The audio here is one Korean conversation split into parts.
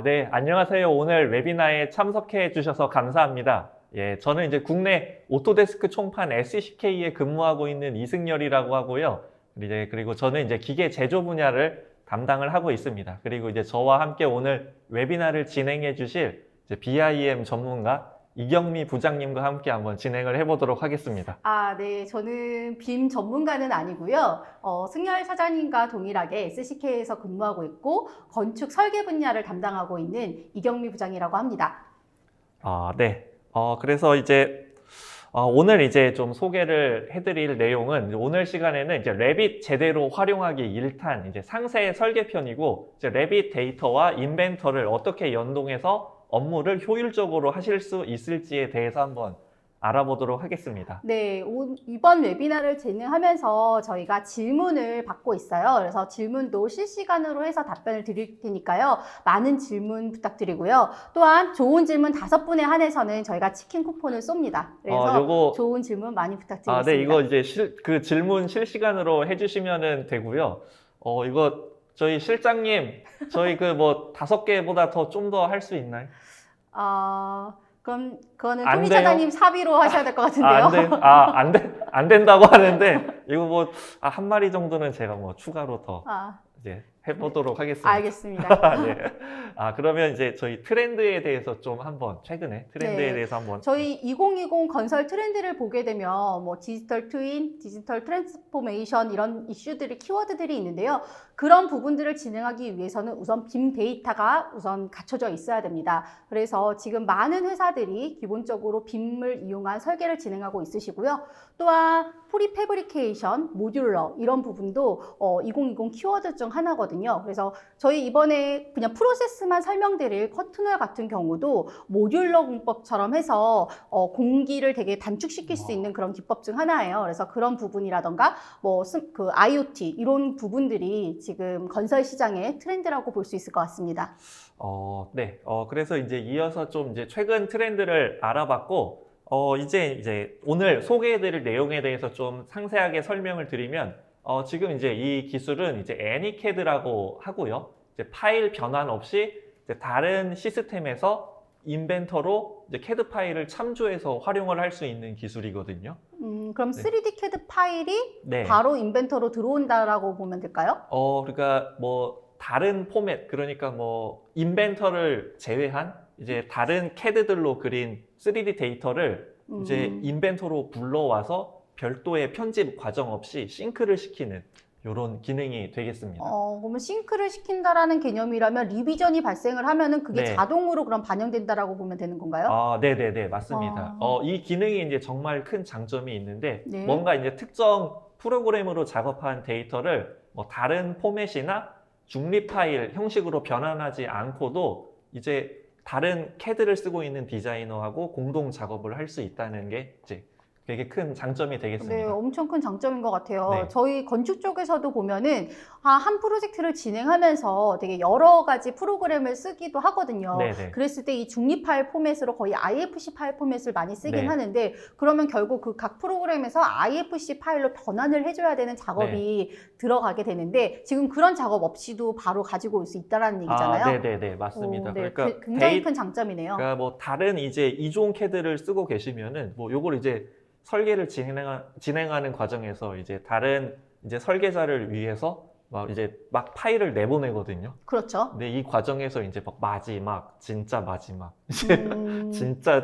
네, 안녕하세요. 오늘 웨비나에 참석해 주셔서 감사합니다. 예, 저는 이제 국내 오토데스크 총판 SCK에 근무하고 있는 이승열이라고 하고요. 그리고 저는 이제 기계 제조 분야를 담당을 하고 있습니다. 그리고 이제 저와 함께 오늘 웨비나를 진행해 주실 이제 BIM 전문가 이경미 부장님과 함께 한번 진행을 해보도록 하겠습니다. 네. 저는 빔 전문가는 아니고요. 승열 사장님과 동일하게 SCK에서 근무하고 있고 건축 설계 분야를 담당하고 있는 이경미 부장이라고 합니다. 네. 그래서 이제 오늘 이제 좀 소개를 해드릴 내용은 오늘 시간에는 이제 레빗 제대로 활용하기 1탄 이제 상세 설계편이고 이제 레빗 데이터와 인벤터를 어떻게 연동해서 업무를 효율적으로 하실 수 있을지에 대해서 한번 알아보도록 하겠습니다. 네, 이번 웨비나를 진행하면서 저희가 질문을 받고 있어요. 그래서 질문도 실시간으로 해서 답변을 드릴 테니까요. 많은 질문 부탁드리고요. 또한 좋은 질문 5분에 한해서는 저희가 치킨 쿠폰을 쏩니다. 그래서 좋은 질문 많이 부탁드리겠습니다. 네, 이거 이제 그 질문 실시간으로 해주시면 되고요. 이거 저희 실장님, 저희 그 뭐 5개보다 더 좀 더 할 수 있나요? 그럼 그거는 토니 차장님 사비로 하셔야 될 것 같은데요. 안 된다고 하는데 이거 뭐 한 마리 정도는 제가 뭐 추가로 더 이제 해보도록 하겠습니다. 알겠습니다. 네. 그러면 이제 저희 트렌드에 대해서 좀 한번 최근에 트렌드에 대해서 한번 저희 2020 건설 트렌드를 보게 되면 뭐 디지털 트윈, 디지털 트랜스포메이션 이런 이슈들이 키워드들이 있는데요. 그런 부분들을 진행하기 위해서는 우선 빔 데이터가 우선 갖춰져 있어야 됩니다. 그래서 지금 많은 회사들이 기본적으로 빔을 이용한 설계를 진행하고 있으시고요. 또한 프리패브리케이션, 모듈러 이런 부분도 2020 키워드 중 하나거든요. 그래서 저희 이번에 그냥 프로세스만 설명드릴 커튼웰 같은 경우도 모듈러 공법처럼 해서 공기를 되게 단축시킬 수 있는 그런 기법 중 하나예요. 그래서 그런 부분이라던가 뭐 그 IoT 이런 부분들이 지금 건설 시장의 트렌드라고 볼 수 있을 것 같습니다. 네. 그래서 이제 이어서 좀 이제 최근 트렌드를 알아봤고 이제 오늘 소개해드릴 내용에 대해서 좀 상세하게 설명을 드리면 지금 이제 이 기술은 이제 애니캐드라고 하고요. 이제 파일 변환 없이 이제 다른 시스템에서 인벤터로 이제 CAD 파일을 참조해서 활용을 할 수 있는 기술이거든요. 그럼 3D CAD 파일이 네. 바로 인벤터로 들어온다라고 보면 될까요? 그러니까 뭐 다른 포맷, 그러니까 뭐 인벤터를 제외한 이제 다른 CAD들로 그린 3D 데이터를 이제 인벤터로 불러와서 별도의 편집 과정 없이 싱크를 시키는 이런 기능이 되겠습니다. 그러면 싱크를 시킨다라는 개념이라면 리비전이 발생을 하면은 그게 네. 자동으로 그럼 반영된다라고 보면 되는 건가요? 네네네, 맞습니다. 이 기능이 이제 정말 큰 장점이 있는데 네. 뭔가 이제 특정 프로그램으로 작업한 데이터를 뭐 다른 포맷이나 중립 파일 형식으로 변환하지 않고도 이제 다른 CAD를 쓰고 있는 디자이너하고 공동 작업을 할 수 있다는 게 이제 되게 큰 장점이 되겠습니다. 네, 엄청 큰 장점인 것 같아요. 네. 저희 건축 쪽에서도 보면은 한 프로젝트를 진행하면서 되게 여러 가지 프로그램을 쓰기도 하거든요. 네네. 그랬을 때 이 중립 파일 포맷으로 거의 IFC 파일 포맷을 많이 쓰긴 네. 하는데 그러면 결국 그 각 프로그램에서 IFC 파일로 변환을 해줘야 되는 작업이 들어가게 되는데 지금 그런 작업 없이도 바로 가지고 올 수 있다는 얘기잖아요. 네네네, 맞습니다. 네, 그러니까 굉장히 큰 장점이네요. 그러니까 뭐 다른 이제 이종 CAD를 쓰고 계시면은 뭐 요걸 이제 설계를 진행하는 과정에서 이제 다른 이제 설계자를 위해서 막 파일을 내보내거든요. 그렇죠. 근데 이 과정에서 이제 막 마지막, 진짜 마지막, 이제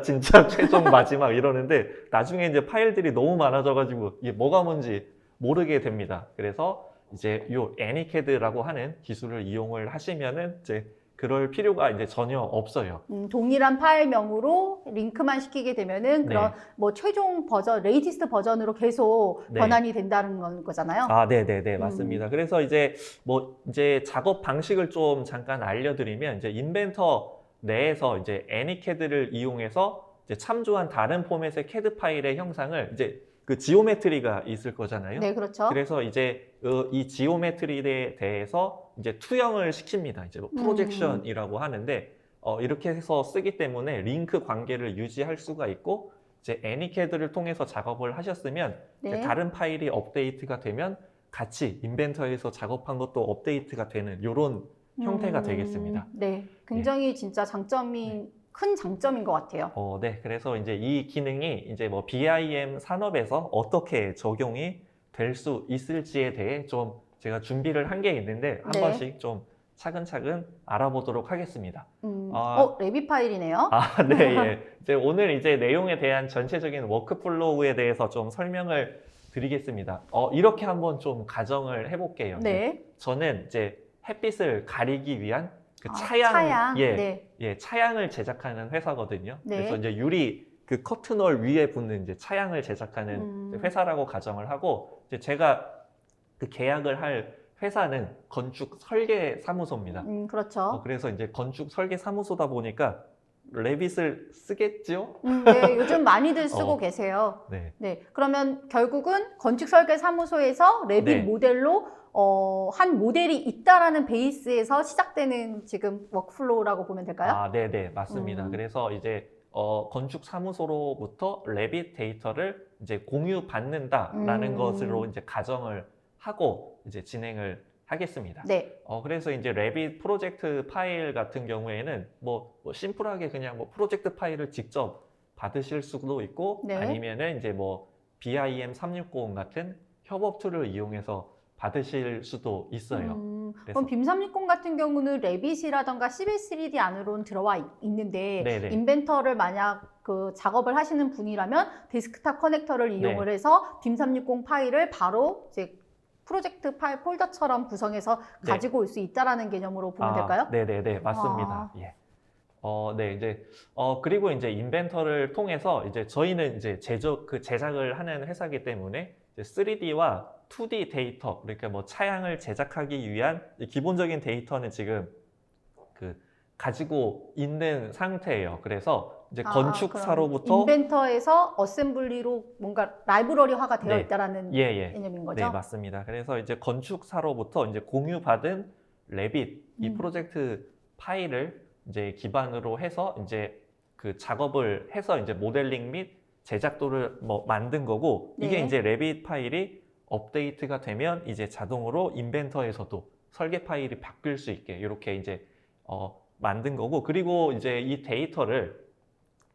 진짜 최종 마지막 이러는데 나중에 이제 파일들이 너무 많아져가지고 이게 뭐가 뭔지 모르게 됩니다. 그래서 이제 요 애니캐드라고 하는 기술을 이용을 하시면은 이제 그럴 필요가 이제 전혀 없어요. 동일한 파일명으로 링크만 시키게 되면은 그런 뭐 최종 버전, 레이티스트 버전으로 계속 변환이 된다는 거잖아요. 네네네, 맞습니다. 그래서 이제 작업 방식을 좀 잠깐 알려드리면 이제 인벤터 내에서 이제 애니캐드를 이용해서 이제 참조한 다른 포맷의 CAD 파일의 형상을 이제 그 지오메트리가 있을 거잖아요. 네, 그렇죠. 그래서 이제 이 지오메트리에 대해서 이제 투영을 시킵니다. 이제 프로젝션이라고 하는데 이렇게 해서 쓰기 때문에 링크 관계를 유지할 수가 있고 이제 애니캐드를 통해서 작업을 하셨으면 이제 다른 파일이 업데이트가 되면 같이 인벤터에서 작업한 것도 업데이트가 되는 이런 형태가 되겠습니다. 네, 굉장히 진짜 장점이 큰 장점인 것 같아요. 네. 그래서 이제 이 기능이 이제 뭐 BIM 산업에서 어떻게 적용이 될 수 있을지에 대해 좀 제가 준비를 한 게 있는데 한 네. 번씩 좀 차근차근 알아보도록 하겠습니다. 아, 레빗 파일이네요. 네, 예. 이제 오늘 이제 내용에 대한 전체적인 워크플로우에 대해서 좀 설명을 드리겠습니다. 이렇게 한번 좀 가정을 해볼게요. 네. 저는 이제 햇빛을 가리기 위한 그 차양. 예, 네. 예, 차양을 제작하는 회사거든요. 네. 그래서 이제 유리 그 커튼홀 위에 붙는 이제 차양을 제작하는 이제 회사라고 가정을 하고 이제 제가 그 계약을 할 회사는 건축 설계 사무소입니다. 그렇죠. 그래서 이제 건축 설계 사무소다 보니까 레빗을 쓰겠죠? 네, 요즘 많이들 쓰고 계세요. 네. 네, 그러면 결국은 건축 설계 사무소에서 레빗 네. 모델로 한 모델이 있다라는 베이스에서 시작되는 지금 워크플로우라고 보면 될까요? 네네, 맞습니다. 음. 그래서 이제 건축 사무소로부터 레빗 데이터를 이제 공유받는다라는 것으로 이제 가정을 하고 이제 진행을 하겠습니다. 네. 그래서 이제 레빗 프로젝트 파일 같은 경우에는 뭐 심플하게 그냥 뭐 프로젝트 파일을 직접 받으실 수도 있고 네. 아니면은 이제 뭐 BIM 360 같은 협업 툴을 이용해서 받으실 수도 있어요. 그럼 빔 360 같은 경우는 레빗이라던가 시빌 3D 안으로는 들어와 있는데 네네. 인벤터를 만약 그 작업을 하시는 분이라면 데스크탑 커넥터를 이용을 해서 빔 360 파일을 바로 이제 프로젝트 파일 폴더처럼 구성해서 네. 가지고 올 수 있다라는 개념으로 보면 될까요? 네네네, 맞습니다. 예. 네, 이제, 그리고 이제 인벤터를 통해서 이제 저희는 이제 제작을 하는 회사이기 때문에 이제 3D와 2D 데이터, 그러니까 뭐 차양을 제작하기 위한 기본적인 데이터는 지금 그 가지고 있는 상태예요. 그래서 이제 건축사로부터 그럼 인벤터에서 어셈블리로 뭔가 라이브러리화가 되어 네. 있다라는 예. 개념인 거죠? 네, 맞습니다. 그래서 이제 건축사로부터 이제 공유받은 레빗 이 프로젝트 파일을 이제 기반으로 해서 이제 그 작업을 해서 이제 모델링 및 제작도를 뭐 만든 거고 이게 네. 이제 레빗 파일이 업데이트가 되면 이제 자동으로 인벤터에서도 설계 파일이 바뀔 수 있게 이렇게 이제 만든 거고 그리고 이제 이 데이터를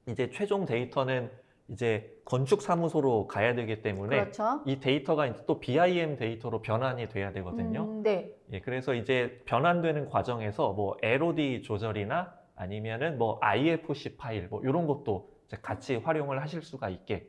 이제 최종 데이터는 이제 건축 사무소로 가야 되기 때문에 그렇죠. 이 데이터가 이제 또 BIM 데이터로 변환이 돼야 되거든요. 네. 예, 그래서 이제 변환되는 과정에서 뭐 LOD 조절이나 아니면은 뭐 IFC 파일 뭐 이런 것도 이제 같이 활용을 하실 수가 있게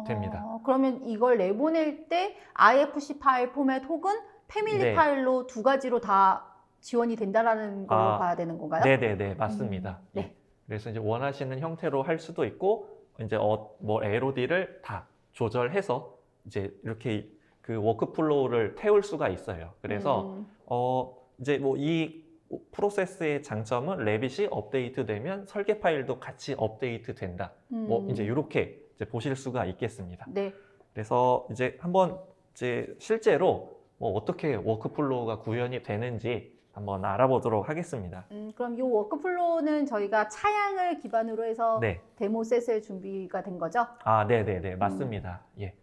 됩니다. 그러면 이걸 내보낼 때 IFC 파일 포맷 혹은 패밀리 네. 파일로 두 가지로 다 지원이 된다라는 걸로 봐야 되는 건가요? 네네네, 맞습니다. 네. 예. 그래서 이제 원하시는 형태로 할 수도 있고 이제 뭐 LOD를 다 조절해서 이제 이렇게 그 워크플로우를 태울 수가 있어요. 그래서 이제 뭐 이 프로세스의 장점은 레빗이 업데이트되면 설계 파일도 같이 업데이트 된다. 뭐 이제 이렇게 이제 보실 수가 있겠습니다. 네. 그래서 이제 한번 이제 실제로 뭐 어떻게 워크플로우가 구현이 되는지 한번 알아보도록 하겠습니다. 그럼 이 워크플로우는 저희가 차양을 기반으로 해서 네. 데모셋을 준비가 된 거죠? 네네네, 맞습니다. 예.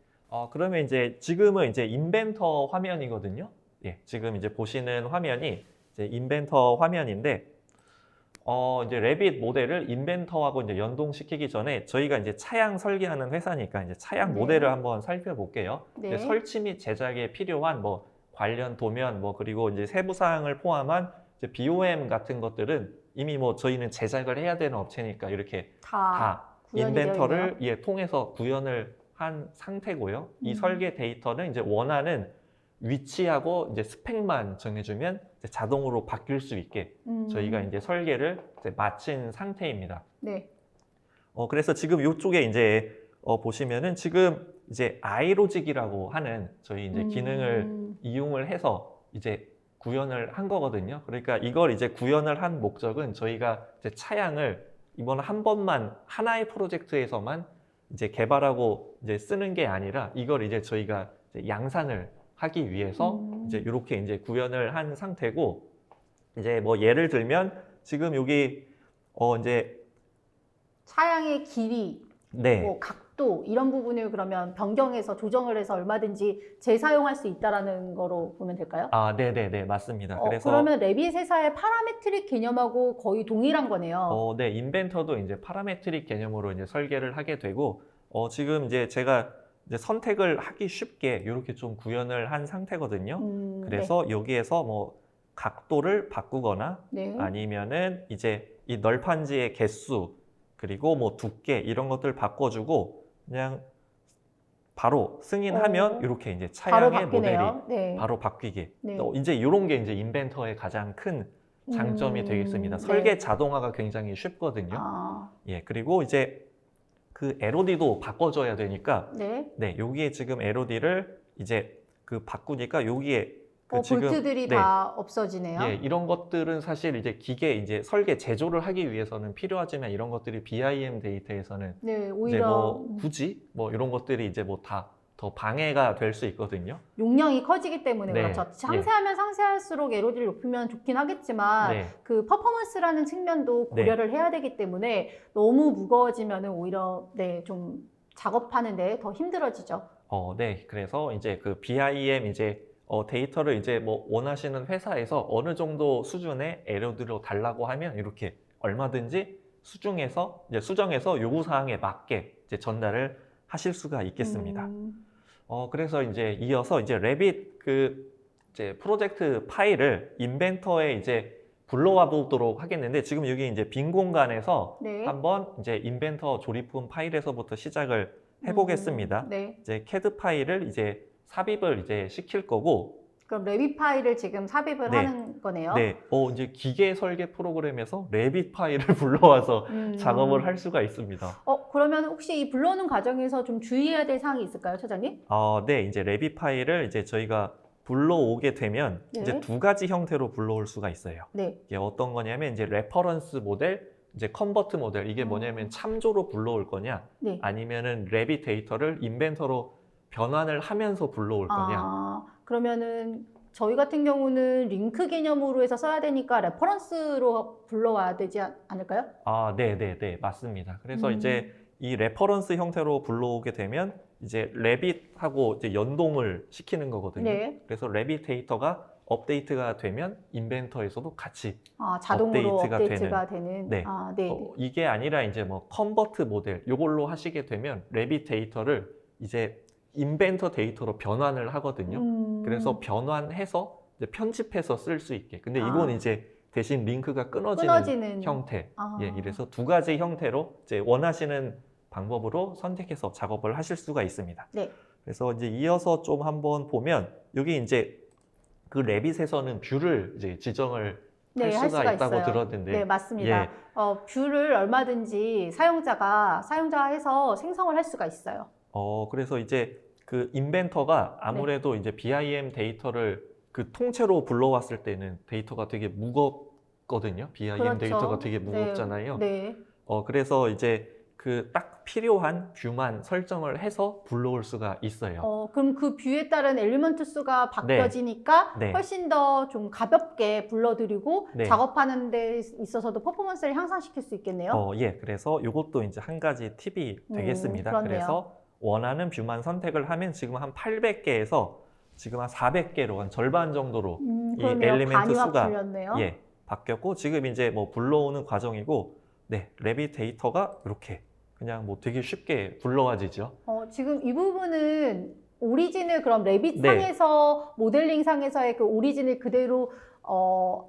그러면 이제 지금은 이제 인벤터 화면이거든요. 예, 지금 이제 보시는 화면이 이제 인벤터 화면인데, 이제 레빗 모델을 인벤터하고 이제 연동시키기 전에 저희가 이제 차양 설계하는 회사니까 이제 차양 네. 모델을 한번 살펴볼게요. 네. 이제 설치 및 제작에 필요한 뭐 관련 도면 뭐 그리고 이제 세부 사항을 포함한 이제 BOM 같은 것들은 이미 뭐 저희는 제작을 해야 되는 업체니까 이렇게 다 구현이 되어 인벤터를 있네요. 통해서 구현을 한 상태고요. 이 설계 데이터는 이제 원하는 위치하고 이제 스펙만 정해주면 이제 자동으로 바뀔 수 있게 저희가 이제 설계를 이제 마친 상태입니다. 네. 그래서 지금 이쪽에 이제 보시면은 지금 이제 아이로직이라고 하는 저희 이제 기능을 이용을 해서 이제 구현을 한 거거든요. 그러니까 이걸 이제 구현을 한 목적은 저희가 이제 차양을 이번 한 번만 하나의 프로젝트에서만 이제 개발하고 이제 쓰는 게 아니라 이걸 이제 저희가 이제 양산을 하기 위해서 이제 이렇게 이제 구현을 한 상태고 이제 뭐 예를 들면 지금 여기 이제 차양의 길이, 네. 뭐 각도 각도 이런 부분을 그러면 변경해서 조정을 해서 얼마든지 재사용할 수 있다라는 거로 보면 될까요? 아, 네네네, 맞습니다. 그래서 그러면 레빗 회사의 파라메트릭 개념하고 거의 동일한 거네요. 네, 인벤터도 이제 파라메트릭 개념으로 이제 설계를 하게 되고, 지금 이제 제가 이제 선택을 하기 쉽게 이렇게 좀 구현을 한 상태거든요. 그래서 여기에서 뭐 각도를 바꾸거나 네. 아니면은 이제 이 널판지의 개수 그리고 뭐 두께 이런 것들 바꿔주고 그냥 바로 승인하면 이렇게 이제 바로 차량의 모델이 바뀌네요. 네. 바로 바뀌게. 네. 이제 이런 게 이제 인벤터의 가장 큰 장점이 되겠습니다. 네. 설계 자동화가 굉장히 쉽거든요. 아, 예, 그리고 이제 그 LOD도 바꿔줘야 되니까, 네. 네, 여기에 지금 LOD를 이제 그 바꾸니까 여기에 그 볼트들이 네, 다 없어지네요. 예, 이런 것들은 사실 이제 기계 이제 설계 제조를 하기 위해서는 필요하지만 이런 것들이 BIM 데이터에서는 네, 이제 오히려 뭐 굳이 뭐 이런 것들이 이제 뭐 다 더 방해가 될 수 있거든요. 용량이 커지기 때문에 네. 그렇죠. 상세하면 상세할수록 LOD를 높이면 좋긴 하겠지만 네. 그 퍼포먼스라는 측면도 고려를 해야 되기 때문에 너무 무거워지면 오히려 네, 좀 작업하는데 더 힘들어지죠. 네. 그래서 이제 그 BIM 이제 데이터를 이제 뭐 원하시는 회사에서 어느 정도 수준의 LOD로 달라고 하면 이렇게 얼마든지 수정해서 요구 사항에 맞게 이제 전달을 하실 수가 있겠습니다. 그래서 이제 이어서 이제 레빗 그 이제 프로젝트 파일을 인벤터에 이제 불러와 보도록 하겠는데 지금 여기 이제 빈 공간에서 네. 한번 이제 인벤터 조립품 파일에서부터 시작을 해보겠습니다. 네. 이제 CAD 파일을 이제 삽입을 이제 시킬 거고, 그럼 레빗 파일을 지금 삽입을 네. 하는 거네요. 네, 이제 기계 설계 프로그램에서 레빗 파일을 불러와서 작업을 할 수가 있습니다. 그러면 혹시 이 불러오는 과정에서 좀 주의해야 될 사항이 있을까요, 차장님? 네, 이제 레빗 파일을 이제 저희가 불러오게 되면 네. 이제 두 가지 형태로 불러올 수가 있어요. 네. 이게 어떤 거냐면 이제 레퍼런스 모델, 이제 컨버트 모델. 이게 뭐냐면 참조로 불러올 거냐, 네. 아니면은 레빗 데이터를 인벤터로 변환을 하면서 불러올 거냐. 그러면은 저희 같은 경우는 링크 개념으로 해서 써야 되니까 레퍼런스로 불러와야 되지 않을까요? 네, 맞습니다. 그래서 이제 이 레퍼런스 형태로 불러오게 되면 이제 레빗하고 이제 연동을 시키는 거거든요. 네. 그래서 레빗 데이터가 업데이트가 되면 인벤터에서도 같이 자동으로 업데이트가 되는. 네. 네. 이게 아니라 이제 뭐 컨버트 모델 요걸로 하시게 되면 레빗 데이터를 이제 인벤터 데이터로 변환을 하거든요. 그래서 변환해서 이제 편집해서 쓸 수 있게. 근데 이건 이제 대신 링크가 끊어지는 형태. 예, 이래서 두 가지 형태로 이제 원하시는 방법으로 선택해서 작업을 하실 수가 있습니다. 네. 그래서 이제 이어서 좀 한번 보면 여기 이제 그 레빗에서는 뷰를 이제 지정을 할 수가 있다고 있어요. 들었는데, 네, 맞습니다. 예. 뷰를 얼마든지 사용자가 해서 생성을 할 수가 있어요. 그래서 이제 그 인벤터가 아무래도 이제 BIM 데이터를 그 통째로 불러왔을 때는 데이터가 되게 무겁거든요. BIM 그렇죠. 데이터가 되게 무겁잖아요. 네. 그래서 이제 그 딱 필요한 뷰만 설정을 해서 불러올 수가 있어요. 그럼 그 뷰에 따른 엘리먼트 수가 바뀌어지니까 네. 훨씬 더 좀 가볍게 불러드리고 네. 작업하는 데 있어서도 퍼포먼스를 향상시킬 수 있겠네요. 예. 그래서 이것도 이제 한 가지 팁이 되겠습니다. 그렇네요. 그래서 원하는 뷰만 선택을 하면 지금 한 800개에서 지금 한 400개로 한 절반 정도로 이 엘리멘트 반이 확 수가 줄였네요. 바뀌었고 지금 이제 뭐 불러오는 과정이고, 네, 레빗 데이터가 이렇게 그냥 뭐 되게 쉽게 불러와지죠. 지금 이 부분은 오리진을 그럼 레빗 네. 상에서 모델링 상에서의 그 오리진을 그대로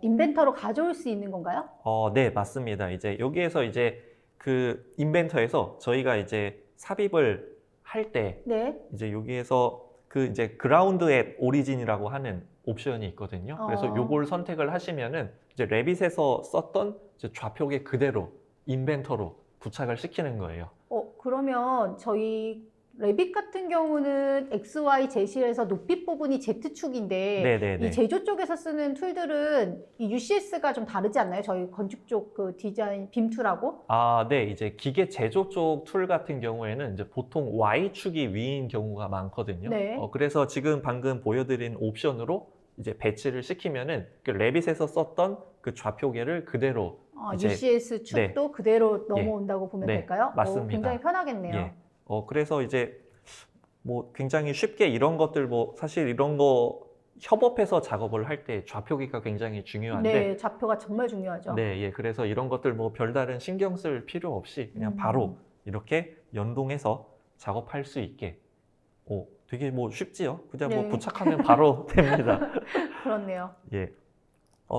인벤터로 가져올 수 있는 건가요? 네, 맞습니다. 이제 여기에서 이제 그 인벤터에서 저희가 이제 삽입을 할 때 네. 이제 여기에서 그 이제 그라운드 앳 오리진이라고 하는 옵션이 있거든요. 그래서 요걸 선택을 하시면은 이제 레빗에서 썼던 이제 좌표계 그대로 인벤터로 부착을 시키는 거예요. 그러면 저희 레빗 같은 경우는 XY 제시에서 높이 부분이 Z축인데 네네네. 이 제조 쪽에서 쓰는 툴들은 이 UCS가 좀 다르지 않나요? 저희 건축 쪽 그 디자인 빔툴하고? 네. 이제 기계 제조 쪽 툴 같은 경우에는 이제 보통 Y축이 위인 경우가 많거든요. 네. 그래서 지금 방금 보여드린 옵션으로 이제 배치를 시키면은 그 레빗에서 썼던 그 좌표계를 그대로 이제 UCS 축도 그대로 넘어온다고 보면 네, 될까요? 맞습니다. 굉장히 편하겠네요. 예. 그래서 이제 뭐 굉장히 쉽게 이런 것들 뭐 사실 이런 거 협업해서 작업을 할 때 좌표기가 굉장히 중요한데 네, 좌표가 정말 중요하죠. 네, 예. 그래서 이런 것들 뭐 별다른 신경 쓸 필요 없이 그냥 바로 이렇게 연동해서 작업할 수 있게. 되게 뭐 쉽지요? 그냥 뭐 네. 부착하면 바로 됩니다. 그렇네요. 예.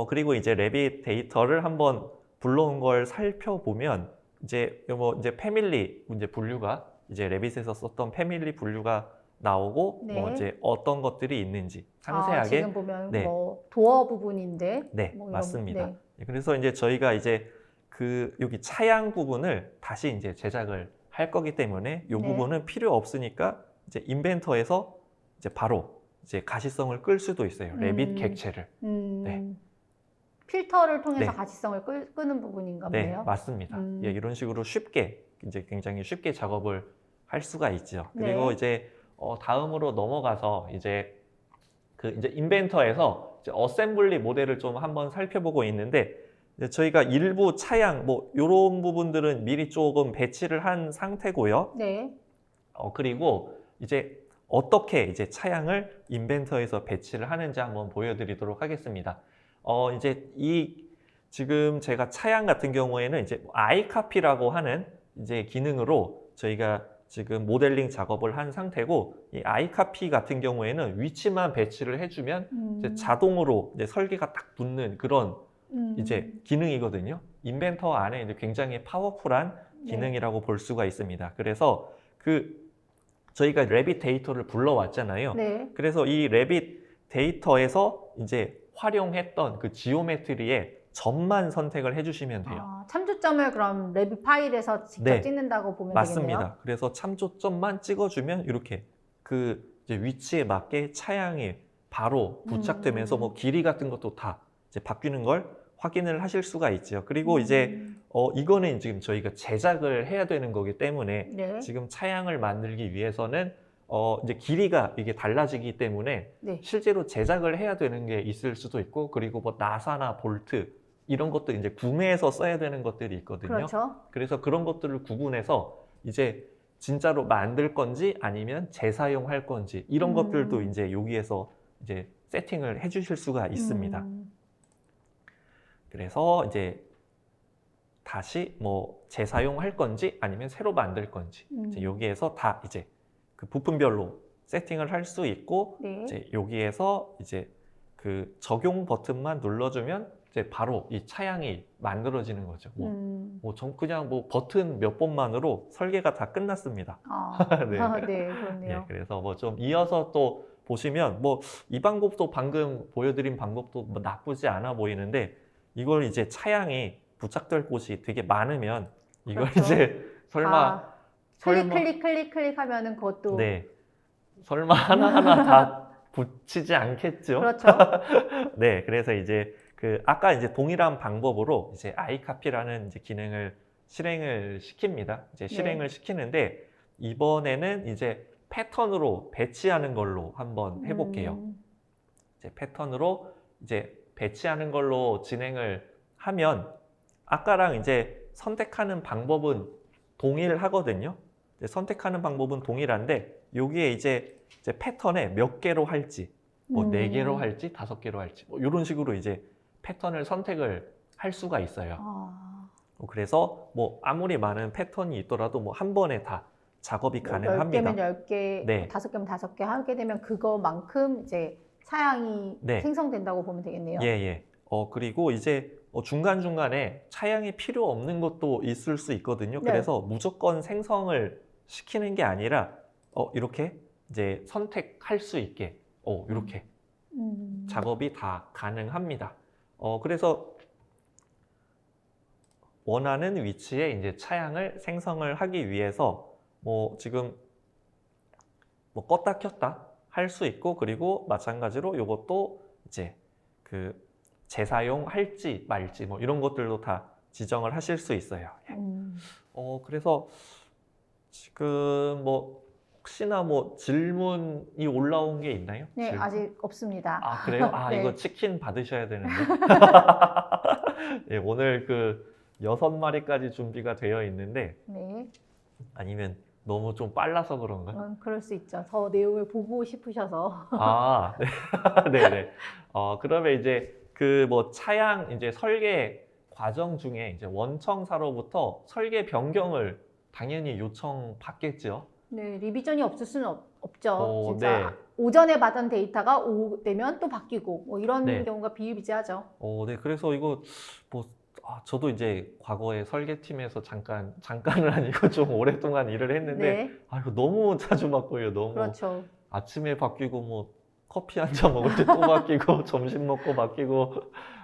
그리고 이제 레빗 데이터를 한번 불러온 걸 살펴보면 이제 이제 패밀리 이제 분류가 이제 레빗에서 썼던 패밀리 분류가 나오고 네. 이제 어떤 것들이 있는지 아, 상세하게 지금 보면 네. 뭐 도어 부분인데 네, 뭐 이런, 맞습니다. 네. 그래서 이제 저희가 이제 여기 차양 부분을 다시 이제 제작을 할 거기 때문에 이 네. 부분은 필요 없으니까 이제 인벤터에서 이제 바로 이제 가시성을 끌 수도 있어요. 레빗 객체를. 네. 필터를 통해서 네. 가시성을 끄는 부분인가 네, 보네요. 맞습니다. 예, 이런 식으로 쉽게 이제 굉장히 쉽게 작업을 할 수가 있죠. 그리고 네. 이제 다음으로 넘어가서 이제 이제 인벤터에서 이제 어셈블리 모델을 좀 한번 살펴보고 있는데 이제 저희가 일부 차양 뭐 이런 부분들은 미리 조금 배치를 한 상태고요. 네. 그리고 이제 어떻게 이제 차양을 인벤터에서 배치를 하는지 한번 보여드리도록 하겠습니다. 이제 지금 제가 차양 같은 경우에는 이제 iCopy라고 하는 이제 기능으로 저희가 지금 모델링 작업을 한 상태고 이 iCopy 같은 경우에는 위치만 배치를 해주면 이제 자동으로 이제 설계가 딱 붙는 그런 이제 기능이거든요. 인벤터 안에 이제 굉장히 파워풀한 기능이라고 볼 수가 있습니다. 그래서 저희가 레빗 데이터를 불러왔잖아요. 네. 그래서 이 레빗 데이터에서 이제 활용했던 그 지오메트리의 점만 선택을 해주시면 돼요. 아, 참조점을 그럼 레빗 파일에서 직접 네. 찍는다고 보면 맞습니다. 되겠네요. 그래서 참조점만 찍어주면 이렇게 이제 위치에 맞게 차양이 바로 부착되면서 뭐 길이 같은 것도 다 이제 바뀌는 걸 확인을 하실 수가 있죠. 그리고 이제 이거는 지금 저희가 제작을 해야 되는 거기 때문에 네. 지금 차양을 만들기 위해서는 이제 길이가 이게 달라지기 때문에 네. 실제로 제작을 해야 되는 게 있을 수도 있고 그리고 뭐 나사나 볼트 이런 것도 이제 구매해서 써야 되는 것들이 있거든요. 그렇죠. 그래서 그런 것들을 구분해서 이제 진짜로 만들 건지 아니면 재사용할 건지 이런 것들도 이제 여기에서 이제 세팅을 해 주실 수가 있습니다. 그래서 이제 다시 뭐 재사용할 건지 아니면 새로 만들 건지 이제 여기에서 다 이제 그 부품별로 세팅을 할 수 있고 네. 이제 여기에서 이제 적용 버튼만 눌러주면 이제 바로 이 차양이 만들어지는 거죠. 그냥 뭐 버튼 몇 번만으로 설계가 다 끝났습니다. 네. 네, 그렇네요. 예, 그래서 뭐 좀 이어서 또 보시면 뭐 이 방법도 방금 보여드린 방법도 뭐 나쁘지 않아 보이는데 이걸 이제 차양이 부착될 곳이 되게 많으면 이걸 그렇죠. 이제 설마 클릭 하면은 그것도 네, 설마 하나하나 다 붙이지 않겠죠? 그렇죠. 네, 그래서 이제 아까 이제 동일한 방법으로 이제 iCopy라는 이제 기능을 실행을 시킵니다. 이제 실행을 시키는데 이번에는 이제 패턴으로 배치하는 걸로 한번 해볼게요. 이제 패턴으로 이제 배치하는 걸로 진행을 하면 아까랑 이제 선택하는 방법은 동일하거든요. 이제 선택하는 방법은 동일한데 여기에 이제 패턴에 몇 개로 할지 뭐 4개로 할지 5개로 할지 뭐 이런 식으로 이제 패턴을 선택을 할 수가 있어요. 그래서 뭐 아무리 많은 패턴이 있더라도 뭐 한 번에 다 작업이 뭐 가능합니다. 10개면 10개, 네. 5개면 5개 하게 되면 그거만큼 이제 차양이 네. 생성된다고 보면 되겠네요. 예. 그리고 이제 중간중간에 차양이 필요 없는 것도 있을 수 있거든요. 네. 그래서 무조건 생성을 시키는 게 아니라 이렇게 이제 선택할 수 있게 이렇게 작업이 다 가능합니다. 그래서 원하는 위치에 이제 차양을 생성을 하기 위해서 뭐 지금 뭐 껐다 켰다 할 수 있고 그리고 마찬가지로 이것도 이제 재사용할지 말지 뭐 이런 것들도 다 지정을 하실 수 있어요. 그래서 지금 뭐 혹시나 뭐 질문이 올라온 게 있나요? 네, 질문? 아직 없습니다. 아, 그래요? 네. 이거 치킨 받으셔야 되는데. 예, 오늘 6마리까지 준비가 되어 있는데 네. 아니면 너무 좀 빨라서 그런가? 그럴 수 있죠. 더 내용을 보고 싶으셔서. 아, 네. 네네. 그러면 이제 그 뭐 차량 이제 설계 과정 중에 이제 원청사로부터 설계 변경을 당연히 요청받겠죠. 네, 리비전이 없을 수는 없죠. 진짜 네. 오전에 받은 데이터가 오후 되면 또 바뀌고 뭐 이런 네. 경우가 비일비재하죠. 네. 그래서 이거 뭐 저도 이제 과거에 설계팀에서 잠깐은 아니고 좀 오랫동안 일을 했는데 네, 이거 너무 자주 바뀌어요. 너무 그렇죠. 아침에 바뀌고 뭐 커피 한 잔 먹을 때 또 바뀌고 점심 먹고 바뀌고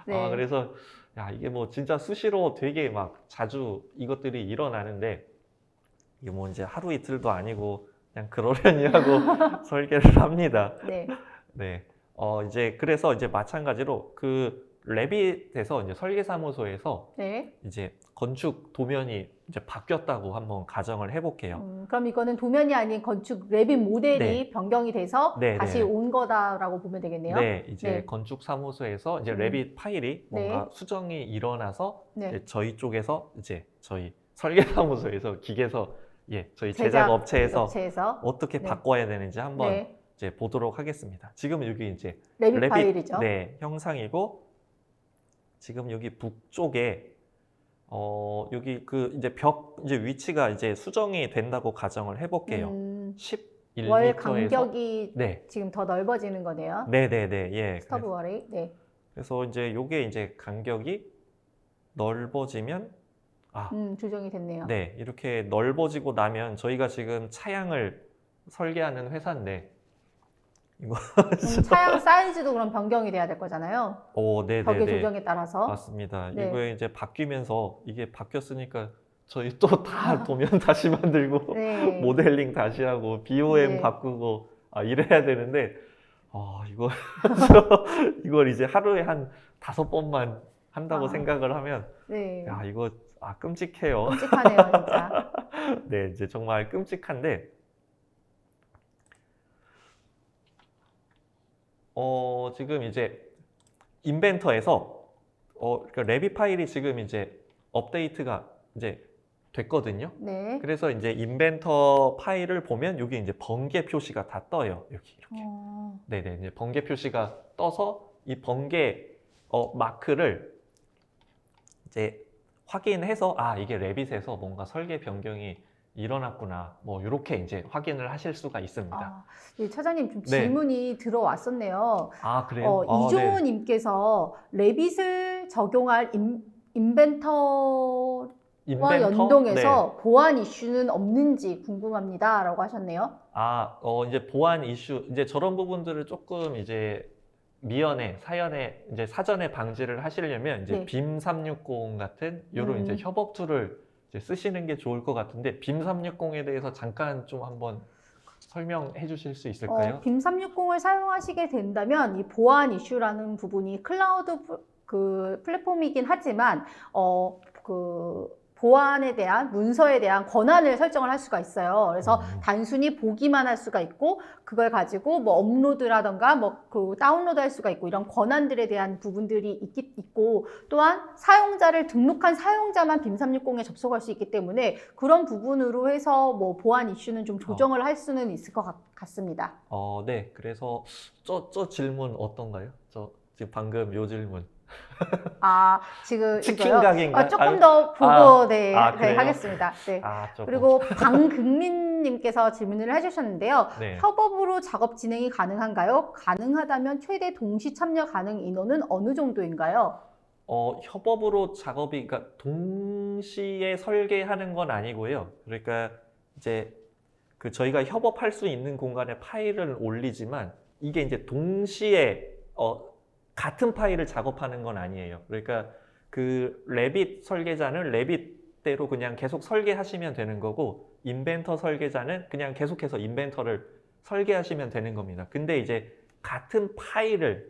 네. 그래서 야 이게 뭐 진짜 수시로 되게 막 자주 이것들이 일어나는데 이게 뭐 이제 하루 이틀도 아니고 그냥 그러려니 하고 설계를 합니다. 네. 네. 이제 그래서 이제 마찬가지로 그 레빗에서 이제 설계사무소에서 네. 이제 건축 도면이 이제 바뀌었다고 한번 가정을 해볼게요. 그럼 이거는 도면이 아닌 건축 레빗 모델이 네. 변경이 돼서 네, 다시 네. 온 거다라고 보면 되겠네요. 네, 이제 네. 건축 사무소에서 이제 음. 레빗 파일이 뭔가 네. 수정이 일어나서 네. 이제 저희 쪽에서 이제 저희 설계사무소에서 기계서 저희 제작 제작 업체에서 업체에서 어떻게 네. 바꿔야 되는지 한번 네. 이제 보도록 하겠습니다. 지금 여기 이제 레빗 파일이죠. 네, 형상이고 지금 여기 북쪽에 여기 그 이제 벽 이제 위치가 이제 수정이 된다고 가정을 해볼게요. 11m에서 월 간격이 네, 지금 더 넓어지는 거네요. 네네네, 예. 스터브 월이. 네. 그래서 이제 요게 이제 간격이 넓어지면 조정이 됐네요. 네, 이렇게 넓어지고 나면 저희가 지금 차량을 설계하는 회사인데 이거 차량 사이즈도 그럼 변경이 돼야 될 거잖아요. 벽의 네네네. 조정에 따라서. 맞습니다. 네. 이거에 이제 바뀌면서 이게 바뀌었으니까 저희 또 다 도면 다시 만들고 네. 모델링 다시 하고 BOM 네. 바꾸고 이래야 되는데 이거 이걸 이제 하루에 한 5번만 한다고 생각을 하면 네. 야 이거 끔찍해요. 끔찍하네요, 진짜. 네, 이제 정말 끔찍한데 지금 이제 인벤터에서 그러니까 레빗 파일이 지금 이제 업데이트가 이제 됐거든요. 네. 그래서 이제 인벤터 파일을 보면 여기 이제 번개 표시가 다 떠요. 여기 이렇게. 네네. 이제 번개 표시가 떠서 이 번개 마크를 이제 확인해서 이게 레빗에서 뭔가 설계 변경이 일어났구나. 뭐 이렇게 이제 확인을 하실 수가 있습니다. 차장님 좀 네. 질문이 들어왔었네요. 그래요? 이종우 네. 님께서 레빗을 적용할 인벤터와 연동해서 네. 보안 이슈는 없는지 궁금합니다라고 하셨네요. 이제 보안 이슈, 이제 저런 부분들을 조금 이제 미연에, 사연에 이제 사전에 방지를 하시려면 이제 네. 빔 360 같은 이런 이제 협업 툴을 이제 쓰시는 게 좋을 것 같은데 빔 360에 대해서 잠깐 좀 한번 설명해 주실 수 있을까요? 빔 360을 사용하시게 된다면 이 보안 이슈라는 부분이 클라우드 그 플랫폼이긴 하지만 그 보안에 대한 문서에 대한 권한을 설정을 할 수가 있어요. 그래서 단순히 보기만 할 수가 있고 그걸 가지고 뭐 업로드라던가 뭐 그 다운로드 할 수가 있고 이런 권한들에 대한 부분들이 있고 또한 사용자를 등록한 사용자만 빔 360에 접속할 수 있기 때문에 그런 부분으로 해서 뭐 보안 이슈는 좀 조정을 할 수는 있을 것 같습니다. 네. 그래서 저 질문 어떤가요? 지금 방금 요 질문. 지금 치킨 이거요? 가게인가요? 조금 더 보고 네, 그래요? 하겠습니다. 네. 조금. 그리고 방금민님께서 질문을 해주셨는데요. 네. 협업으로 작업 진행이 가능한가요? 가능하다면 최대 동시 참여 가능 인원은 어느 정도인가요? 협업으로 작업이, 그러니까 동시에 설계하는 건 아니고요. 그러니까 이제 저희가 협업할 수 있는 공간에 파일을 올리지만 이게 이제 동시에 같은 파일을 작업하는 건 아니에요. 그러니까 그 레빗 설계자는 레빗대로 그냥 계속 설계하시면 되는 거고 인벤터 설계자는 그냥 계속해서 인벤터를 설계하시면 되는 겁니다. 근데 이제 같은 파일을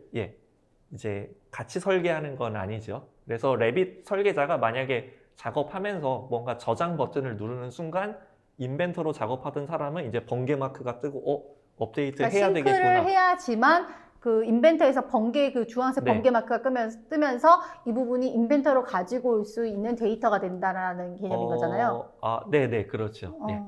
이제 같이 설계하는 건 아니죠. 그래서 레빗 설계자가 만약에 작업하면서 뭔가 저장 버튼을 누르는 순간 인벤터로 작업하던 사람은 이제 번개 마크가 뜨고 업데이트 해야 싱크를 되겠구나. 해야지만 그 인벤터에서 그 주황색 네. 번개 마크가 뜨면서 이 부분이 인벤터로 가지고 올 수 있는 데이터가 된다라는 개념인 거잖아요. 네네, 그렇죠. 예.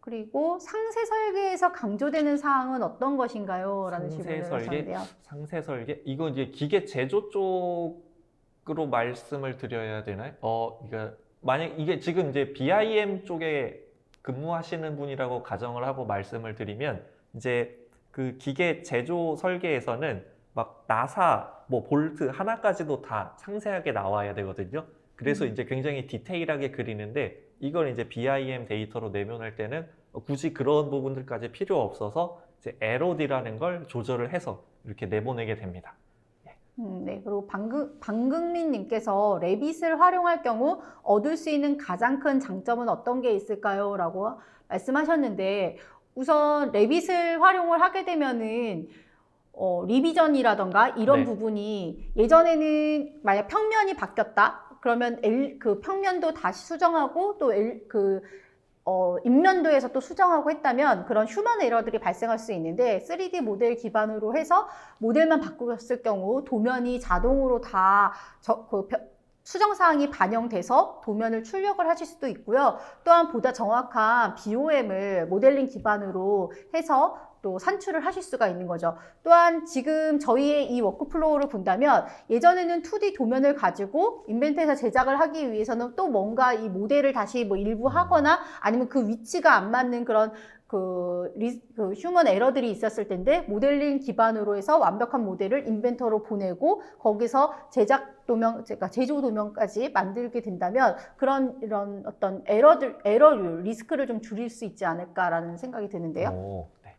그리고 상세 설계에서 강조되는 사항은 어떤 것인가요? 라는 상세 질문을 설계? 하셨는데요. 상세 설계? 이거 이제 기계 제조 쪽으로 말씀을 드려야 되나요? 이거 만약 이게 지금 이제 BIM 쪽에 근무하시는 분이라고 가정을 하고 말씀을 드리면 이제 그 기계 제조 설계에서는 막 나사, 뭐 볼트 하나까지도 다 상세하게 나와야 되거든요. 그래서 이제 굉장히 디테일하게 그리는데 이걸 이제 BIM 데이터로 내면할 때는 굳이 그런 부분들까지 필요 없어서 이제 LOD라는 걸 조절을 해서 이렇게 내보내게 됩니다. 네. 그리고 방금민 님께서 레빗을 활용할 경우 얻을 수 있는 가장 큰 장점은 어떤 게 있을까요? 라고 말씀하셨는데 우선 레빗을 활용을 하게 되면은 리비전이라던가 이런 네. 부분이 예전에는 만약 평면이 바뀌었다 그러면 그 평면도 다시 수정하고 또 인면도에서 또 수정하고 했다면 그런 휴먼 에러들이 발생할 수 있는데 3D 모델 기반으로 해서 모델만 바꾸었을 경우 도면이 자동으로 다 수정 사항이 반영돼서 도면을 출력을 하실 수도 있고요. 또한 보다 정확한 BOM을 모델링 기반으로 해서 또 산출을 하실 수가 있는 거죠. 또한 지금 저희의 이 워크플로우를 본다면 예전에는 2D 도면을 가지고 인벤트에서 제작을 하기 위해서는 또 뭔가 이 모델을 다시 뭐 일부 하거나 아니면 그 위치가 안 맞는 그런 그 휴먼 에러들이 있었을 텐데 모델링 기반으로 해서 완벽한 모델을 인벤터로 보내고 거기서 제조 도면까지 만들게 된다면 이런 어떤 에러율, 리스크를 좀 줄일 수 있지 않을까라는 생각이 드는데요. 네.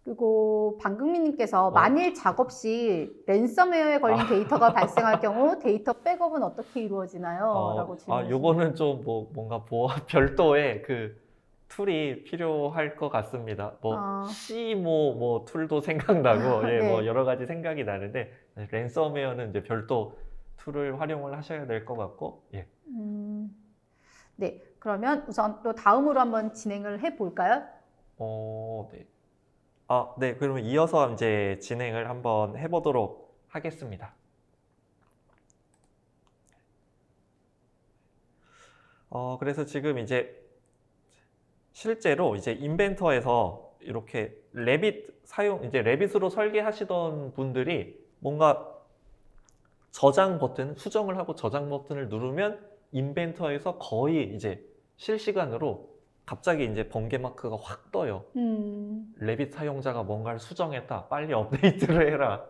그리고 방금민님께서 만일 작업 시 랜섬웨어에 걸린 데이터가 발생할 경우 데이터 백업은 어떻게 이루어지나요? 라고 질문했습니다. 요거는 좀 뭔가 별도의 그 툴이 필요할 것 같습니다. 뭐 툴도 생각나고, 예, 네. 뭐 여러 가지 생각이 나는데, 랜섬웨어는 이제 별도 툴을 활용을 하셔야 될 것 같고, 예. 네. 그러면 우선 또 다음으로 한번 진행을 해 볼까요? 네. 네. 그러면 이어서 이제 진행을 한번 해보도록 하겠습니다. 그래서 지금 이제 실제로 이제 인벤터에서 이렇게 이제 레빗으로 설계하시던 분들이 뭔가 수정을 하고 저장 버튼을 누르면 인벤터에서 거의 이제 실시간으로 갑자기 이제 번개 마크가 확 떠요. 레빗 사용자가 뭔가를 수정했다. 빨리 업데이트를 해라.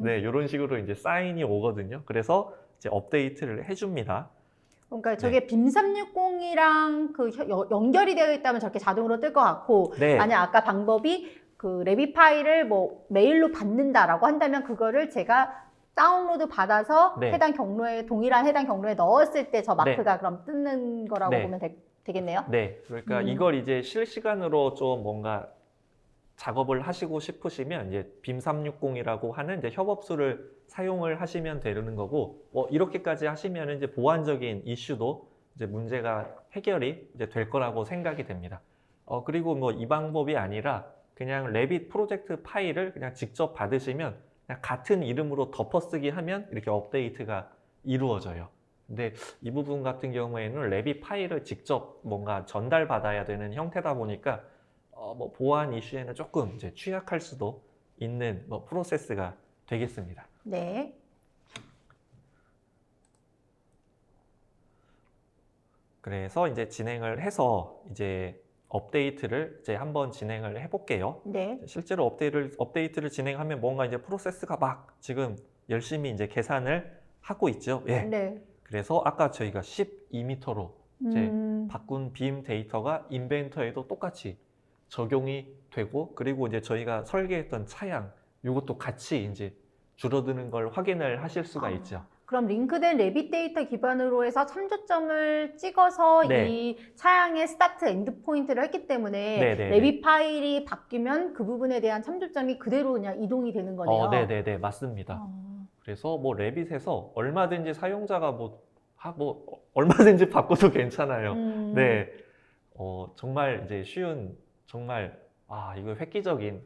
네, 이런 식으로 이제 사인이 오거든요. 그래서 이제 업데이트를 해줍니다. 그러니까 저게 빔 360이랑 연결이 되어 있다면 저렇게 자동으로 뜰 것 같고 네. 만약 아까 방법이 그 레빗 파일을 뭐 메일로 받는다라고 한다면 그거를 제가 다운로드 받아서 네. 동일한 해당 경로에 넣었을 때 저 마크가 네. 그럼 뜨는 거라고 네. 보면 되겠네요. 네, 그러니까 이걸 이제 실시간으로 좀 뭔가 작업을 하시고 싶으시면 이제 빔 360이라고 하는 이제 협업수를 사용을 하시면 되는 거고, 이렇게까지 하시면 이제 보안적인 이슈도 이제 문제가 해결이 이제 될 거라고 생각이 됩니다. 그리고 뭐 이 방법이 아니라 그냥 레빗 프로젝트 파일을 그냥 직접 받으시면 그냥 같은 이름으로 덮어쓰기 하면 이렇게 업데이트가 이루어져요. 근데 이 부분 같은 경우에는 레빗 파일을 직접 뭔가 전달받아야 되는 형태다 보니까 뭐 보안 이슈에는 조금 이제 취약할 수도 있는 뭐 프로세스가 되겠습니다. 네. 그래서 이제 진행을 해서 이제 업데이트를 이제 한번 진행을 해볼게요. 네. 실제로 업데이트를 진행하면 뭔가 이제 프로세스가 막 지금 열심히 이제 계산을 하고 있죠. 예. 네. 그래서 아까 저희가 12m로 이제 바꾼 빔 데이터가 인벤터에도 똑같이 적용이 되고, 그리고 이제 저희가 설계했던 차양 이것도 같이 이제 줄어드는 걸 확인을 하실 수가 있죠. 그럼 링크된 레빗 데이터 기반으로 해서 참조점을 찍어서 네. 이 차양의 스타트 엔드 포인트를 했기 때문에 네네네. 레빗 파일이 바뀌면 그 부분에 대한 참조점이 그대로 그냥 이동이 되는 거네요. 네네네, 맞습니다. 그래서 뭐 레빗에서 얼마든지 사용자가 얼마든지 바꿔도 괜찮아요. 네. 정말 이제 쉬운, 정말 이거 획기적인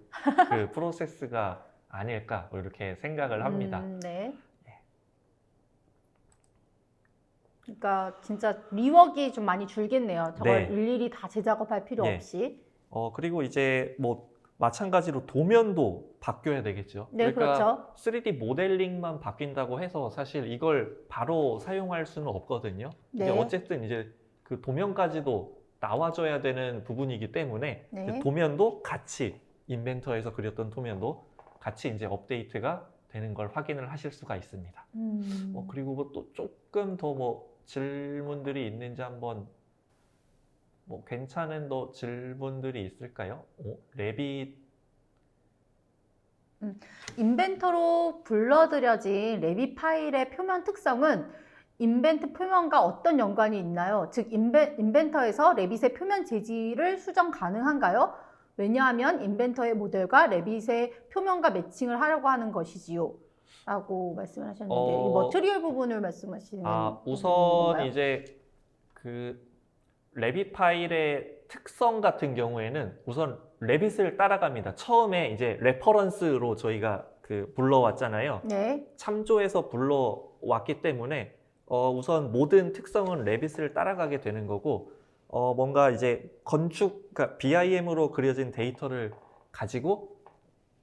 그 프로세스가 아닐까 이렇게 생각을 합니다. 네. 그러니까 진짜 리워크가 좀 많이 줄겠네요. 저걸 네. 일일이 다 재작업할 필요 예. 없이. 그리고 이제 뭐 마찬가지로 도면도 바뀌어야 되겠죠. 네, 그렇죠. 3D 모델링만 바뀐다고 해서 사실 이걸 바로 사용할 수는 없거든요. 네. 이제 어쨌든 이제 그 도면까지도 나와줘야 되는 부분이기 때문에 네. 이제 도면도 같이 인벤터에서 그렸던 도면도 같이 이제 업데이트가 되는 걸 확인을 하실 수가 있습니다. 그리고 뭐또 조금 더 뭐 질문들이 있는지 한번 뭐 괜찮은 더 질문들이 있을까요? 레빗 인벤터로 불러들여진 레빗 파일의 표면 특성은 인벤트 표면과 어떤 연관이 있나요? 즉 인벤터에서 레빗의 표면 재질을 수정 가능한가요? 왜냐하면 인벤터의 모델과 레빗의 표면과 매칭을 하려고 하는 것이지요. 라고 말씀을 하셨는데 이 머티리얼 부분을 말씀하시는 우선 건가요? 이제 그 레빗 파일의 특성 같은 경우에는 우선 레빗을 따라갑니다. 처음에 이제 레퍼런스로 저희가 그 불러왔잖아요. 네. 참조해서 불러왔기 때문에 우선 모든 특성은 레빗을 따라가게 되는 거고 뭔가 이제 그러니까 BIM으로 그려진 데이터를 가지고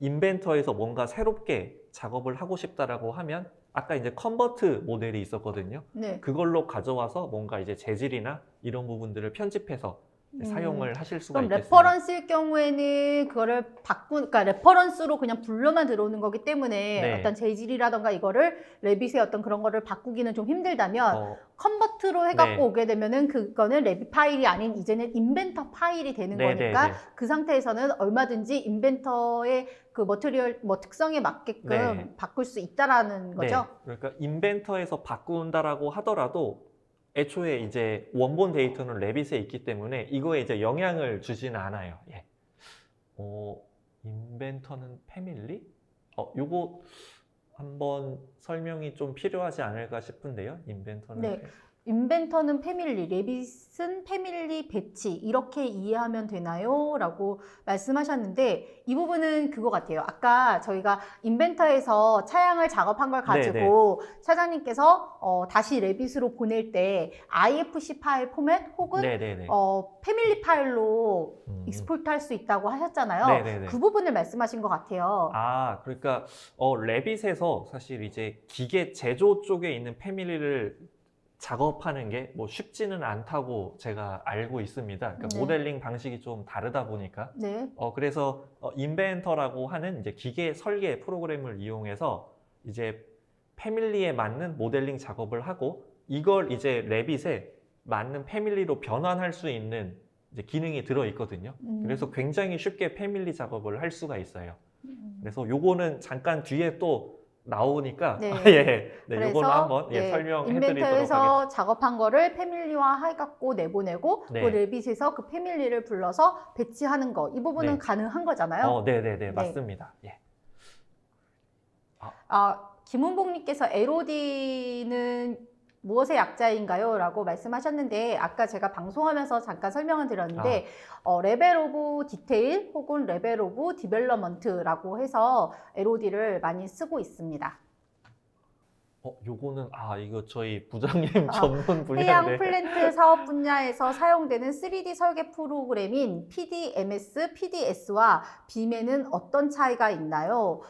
인벤터에서 뭔가 새롭게 작업을 하고 싶다라고 하면 아까 이제 컨버트 모델이 있었거든요. 네. 그걸로 가져와서 뭔가 이제 재질이나 이런 부분들을 편집해서 사용을 하실 수가 그럼 있겠습니다. 레퍼런스일 경우에는 그거를 그러니까 레퍼런스로 그냥 불러만 들어오는 거기 때문에 네. 어떤 재질이라던가 이거를 레빗의 어떤 그런 거를 바꾸기는 좀 힘들다면 컨버트로 해갖고 네. 오게 되면은 그거는 레빗 파일이 아닌 이제는 인벤터 파일이 되는 네, 거니까 네, 네. 그 상태에서는 얼마든지 인벤터의 그 머티리얼 특성에 맞게끔 네. 바꿀 수 있다라는 거죠. 네. 그러니까 인벤터에서 바꾼다라고 하더라도 애초에 이제 원본 데이터는 레빗에 있기 때문에 이거에 이제 영향을 주지는 않아요. 예. 인벤터는 패밀리? 요거 한번 설명이 좀 필요하지 않을까 싶은데요. 인벤터는 네. 인벤터는 패밀리, 레빗은 패밀리 배치 이렇게 이해하면 되나요? 라고 말씀하셨는데 이 부분은 그거 같아요. 아까 저희가 인벤터에서 차양을 작업한 걸 가지고 차장님께서 다시 레빗으로 보낼 때 IFC 파일 포맷 혹은 네네네. 패밀리 파일로 익스포트 할 수 있다고 하셨잖아요. 네네네. 그 부분을 말씀하신 것 같아요. 그러니까 레빗에서 사실 이제 기계 제조 쪽에 있는 패밀리를 작업하는 게 뭐 쉽지는 않다고 제가 알고 있습니다. 그러니까 네. 모델링 방식이 좀 다르다 보니까. 네. 그래서 인벤터라고 하는 이제 기계 설계 프로그램을 이용해서 이제 패밀리에 맞는 모델링 작업을 하고 이걸 이제 레빗에 맞는 패밀리로 변환할 수 있는 이제 기능이 들어 있거든요. 그래서 굉장히 쉽게 패밀리 작업을 할 수가 있어요. 그래서 요거는 잠깐 뒤에 또 나오니까 네. 네, 요거는 한번 설명해 드리도록 인벤터에서 하겠습니다. 작업한 거를 패밀리화 해갖고 내보내고 네. 또 레빗에서 그 패밀리를 불러서 배치하는 거 이 부분은 네. 가능한 거잖아요. 네네네, 맞습니다. 예. 김은복님께서 LOD는 무엇의 약자인가요? 라고 말씀하셨는데 아까 제가 방송하면서 잠깐 설명을 드렸는데 레벨 오브 디테일 혹은 레벨 오브 디벨로먼트라고 해서 LOD를 많이 쓰고 있습니다. 요거는 이거 저희 부장님 전문 해양 분야인데. 플랜트 사업 분야에서 사용되는 3D 설계 프로그램인 PDMS, PDS와 BIM에는 어떤 차이가 있나요?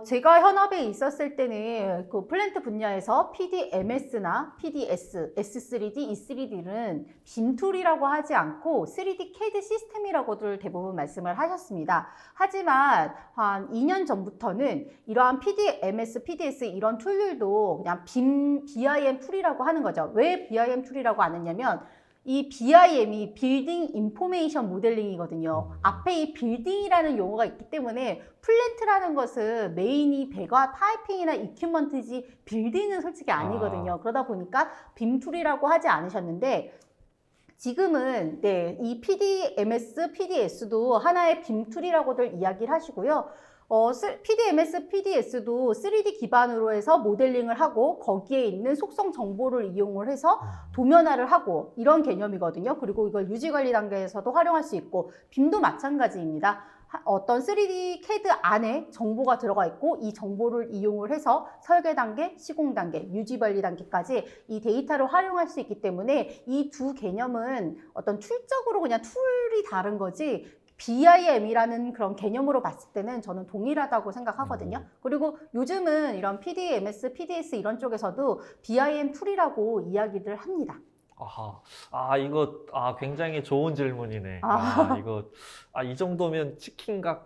제가 현업에 있었을 때는 그 플랜트 분야에서 PDMS나 PDS, S3D, E3D는 BIM 툴이라고 하지 않고 3D CAD 시스템이라고들 대부분 말씀을 하셨습니다. 하지만 한 2년 전부터는 이러한 PDMS, PDS 이런 툴들도 그냥 BIM 툴이라고 하는 거죠. 왜 BIM 툴이라고 하느냐면 이 BIM이 빌딩 인포메이션 모델링이거든요. 앞에 이 빌딩이라는 용어가 있기 때문에 플랜트라는 것은 메인이 배관, 파이핑이나 이퀴먼트지 빌딩은 솔직히 아니거든요. 그러다 보니까 BIM 툴이라고 하지 않으셨는데 지금은 이 PDMS, PDS도 하나의 BIM 툴이라고들 이야기를 하시고요. PDMS, PDS도 3D 기반으로 해서 모델링을 하고 거기에 있는 속성 정보를 이용을 해서 도면화를 하고 이런 개념이거든요. 그리고 이걸 유지관리 단계에서도 활용할 수 있고 BIM도 마찬가지입니다. 어떤 3D CAD 안에 정보가 들어가 있고 이 정보를 이용을 해서 설계 단계, 시공 단계, 유지 관리 단계까지 이 데이터를 활용할 수 있기 때문에 이 두 개념은 어떤 툴적으로 그냥 툴이 다른 거지 BIM이라는 그런 개념으로 봤을 때는 저는 동일하다고 생각하거든요. 그리고 요즘은 이런 PDMS, PDS 이런 쪽에서도 BIM 툴이라고 이야기를 합니다. 아하. 이거, 굉장히 좋은 질문이네. 이거, 이 정도면 치킨각,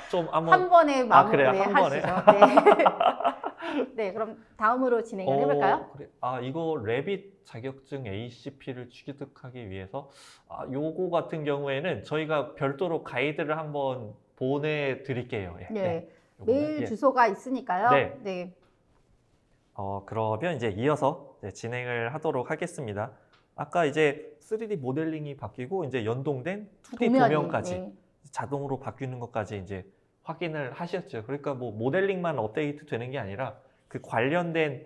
좀 한 한번, 번에 그래요? 네, 한 번에? 하시죠. 네. 네, 그럼 다음으로 진행을 해볼까요? 그래. 이거 레빗 자격증 ACP를 취득하기 위해서, 요거 같은 경우에는 저희가 별도로 가이드를 한번 보내드릴게요. 예, 네. 요거는, 메일 예. 주소가 있으니까요. 네. 네. 그러면 이제 이어서 이제 진행을 하도록 하겠습니다. 아까 이제 3D 모델링이 바뀌고 이제 연동된 2D 도면이, 도면까지 네. 자동으로 바뀌는 것까지 이제 확인을 하셨죠. 그러니까 뭐 모델링만 업데이트 되는 게 아니라 그 관련된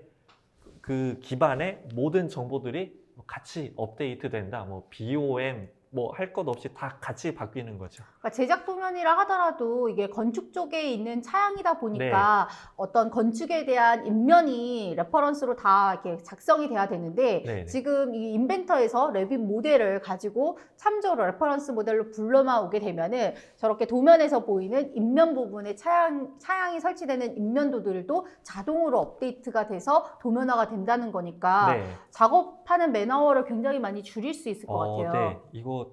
그 기반의 모든 정보들이 같이 업데이트 된다. 뭐 BOM 뭐 할 것 없이 다 같이 바뀌는 거죠. 그러니까 제작 도면이라 하더라도 이게 건축 쪽에 있는 차양이다 보니까 어떤 건축에 대한 인면이 레퍼런스로 다 이렇게 작성이 돼야 되는데 네네. 지금 이 인벤터에서 레빗 모델을 가지고 참조로 레퍼런스 모델로 불러만 오게 되면은 저렇게 도면에서 보이는 인면 부분에 차양이 설치되는 인면도들도 자동으로 업데이트가 돼서 도면화가 된다는 거니까 네. 작업하는 맨아워를 굉장히 많이 줄일 수 있을 것 같아요. 네. 이거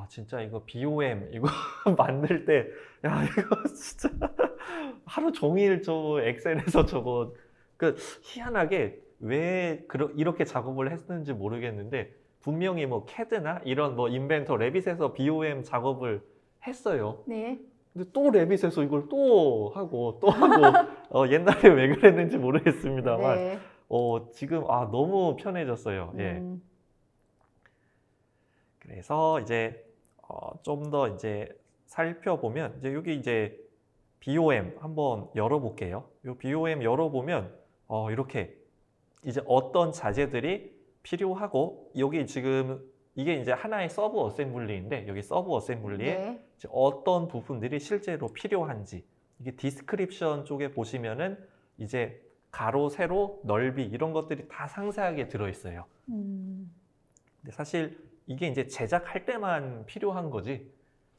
진짜 이거 BOM 이거 만들 때 이거 진짜 하루 종일 저 엑셀에서 저거 희한하게 왜 이렇게 작업을 했는지 모르겠는데 분명히 뭐 CAD나 이런 뭐 인벤터 레빗에서 BOM 작업을 했어요. 네. 근데 또 레빗에서 이걸 또 하고 옛날에 왜 그랬는지 모르겠습니다만 네. 지금 너무 편해졌어요. 예. 그래서 이제 좀 더 이제 살펴보면 이제 여기 이제 BOM 한번 열어볼게요. 이 BOM 열어보면 이렇게 이제 어떤 자재들이 필요하고 여기 지금 이게 이제 하나의 서브 어셈블리인데 여기 서브 어셈블리에 네. 이제 어떤 부분들이 실제로 필요한지 이게 디스크립션 쪽에 보시면은 이제 가로, 세로, 넓이 이런 것들이 다 상세하게 들어있어요. 근데 사실 이게 이제 제작할 때만 필요한 거지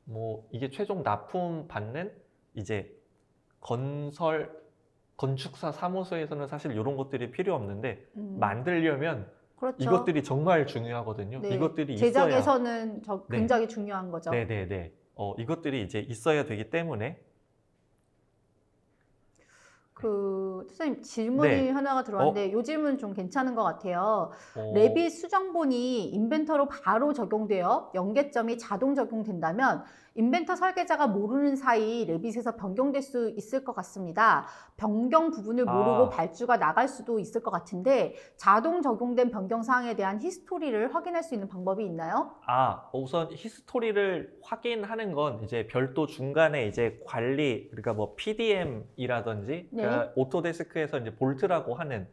뭐 이게 최종 납품 받는 이제 건축사 사무소에서는 사실 이런 것들이 필요 없는데 만들려면 그렇죠. 이것들이 정말 중요하거든요. 네. 이것들이 제작에서는 네. 굉장히 중요한 거죠. 네네네. 이것들이 이제 있어야 되기 때문에 선생님 질문이 네. 하나가 들어왔는데 이 질문 좀 괜찮은 것 같아요. 어, 레빗 수정본이 인벤터로 바로 적용되어 연계점이 자동 적용된다면 인벤터 설계자가 모르는 사이 레빗에서 변경될 수 있을 것 같습니다. 변경 부분을 모르고 발주가 나갈 수도 있을 것 같은데 자동 적용된 변경 사항에 대한 히스토리를 확인할 수 있는 방법이 있나요? 우선 히스토리를 확인하는 건 이제 별도 중간에 이제 관리, 그러니까 뭐 PDM이라든지 네. 그러니까 오토데스크에서 이제 볼트라고 하는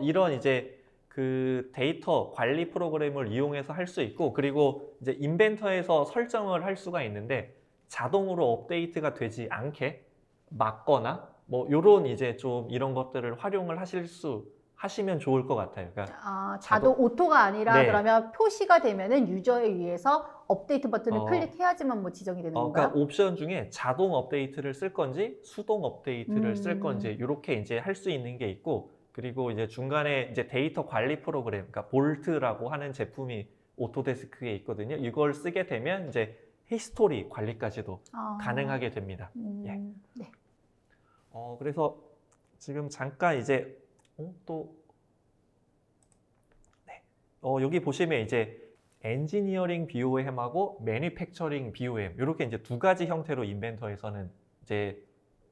이런 이제 그 데이터 관리 프로그램을 이용해서 할 수 있고 그리고 이제 인벤터에서 설정을 할 수가 있는데 자동으로 업데이트가 되지 않게 막거나 뭐 요런 이제 좀 이런 것들을 활용을 하시면 좋을 것 같아요. 그러니까 자동 오토가 아니라 네. 그러면 표시가 되면은 유저에 의해서 업데이트 버튼을 클릭해야지만 뭐 지정이 되는 건가요? 그러니까 옵션 중에 자동 업데이트를 쓸 건지 수동 업데이트를 쓸 건지 이렇게 이제 할 수 있는 게 있고 그리고 이제 중간에 이제 데이터 관리 프로그램, 그러니까 볼트라고 하는 제품이 오토데스크에 있거든요. 이걸 쓰게 되면 이제 히스토리 관리까지도 가능하게 됩니다. 예. 네. 그래서 지금 잠깐 이제 여기 보시면 이제 엔지니어링 BOM하고 매니팩처링 BOM 이렇게 이제 두 가지 형태로 인벤터에서는 이제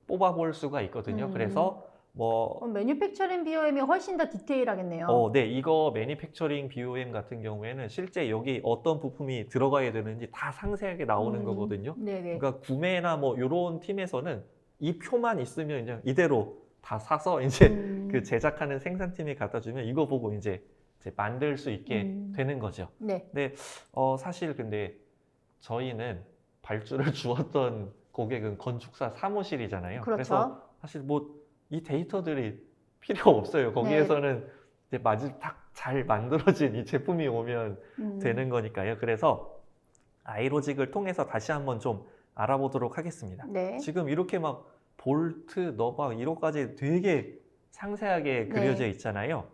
뽑아볼 수가 있거든요. 그래서 그럼 매니팩처링 BOM이 훨씬 더 디테일하겠네요. 네, 이거 매니팩처링 BOM 같은 경우에는 실제 여기 어떤 부품이 들어가야 되는지 다 상세하게 나오는 거거든요. 네네. 그러니까 구매나 뭐 이런 팀에서는 이 표만 있으면 그냥 이대로 다 사서 이제 그 제작하는 생산팀이 갖다 주면 이거 보고 이제 만들 수 있게 되는 거죠. 네. 근데 사실 근데 저희는 발주를 주었던 고객은 건축사 사무실이잖아요. 그렇죠. 그래서 사실 뭐 이 데이터들이 필요 없어요. 거기에서는 이제 딱 잘 만들어진 이 제품이 오면 되는 거니까요. 그래서 아이로직을 통해서 다시 한번 좀 알아보도록 하겠습니다. 네. 지금 이렇게 막 볼트, 너박 이런까지 되게 상세하게 그려져 있잖아요.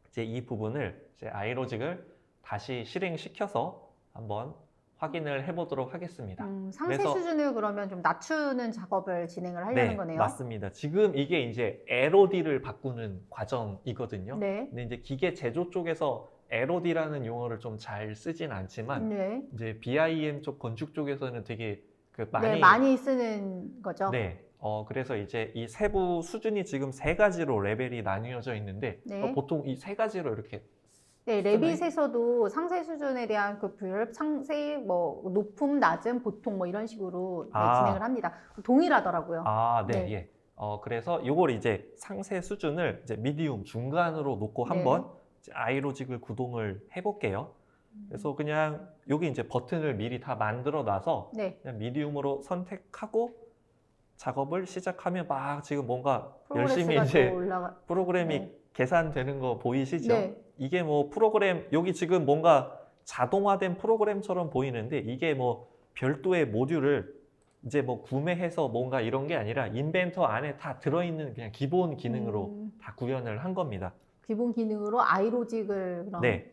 이제 이 부분을 이제 아이로직을 다시 실행시켜서 한번 확인을 해보도록 하겠습니다. 상세 그래서- 수준을 그러면 좀 낮추는 작업을 진행을 하려는 네, 거네요. 맞습니다. 지금 이게 이제 LOD를 바꾸는 과정이거든요. 네. 근데 이제 기계 제조 쪽에서 LOD라는 용어를 좀 잘 쓰진 않지만 네. 이제 BIM 쪽 건축 쪽에서는 되게 그 네, 많이 쓰는 거죠. 네. 그래서 이제 이 세부 수준이 지금 세 가지로 레벨이 나뉘어져 있는데 네. 보통 이 세 가지로 이렇게 네, 레빗에서도 상세 수준에 대한 그 부열, 상세, 뭐 높음, 낮음, 보통 뭐 이런 식으로 진행을 합니다. 동일하더라고요. 네, 네. 예. 그래서 요걸 이제 상세 수준을 이제 미디움 중간으로 놓고 네. 한번 이제 아이로직을 구동을 해볼게요. 그래서 그냥 여기 이제 버튼을 미리 다 만들어 놔서 네. 그냥 미디움으로 선택하고 작업을 시작하면 막 지금 뭔가 프로그레스가 열심히 또 이제 프로그램이 네. 계산되는 거 보이시죠? 네. 이게 뭐 프로그램 여기 지금 뭔가 자동화된 프로그램처럼 보이는데 이게 뭐 별도의 모듈을 이제 뭐 구매해서 뭔가 이런 게 아니라 인벤터 안에 다 들어있는 그냥 기본 기능으로 다 구현을 한 겁니다. 기본 기능으로 아이로직을 그럼. 네,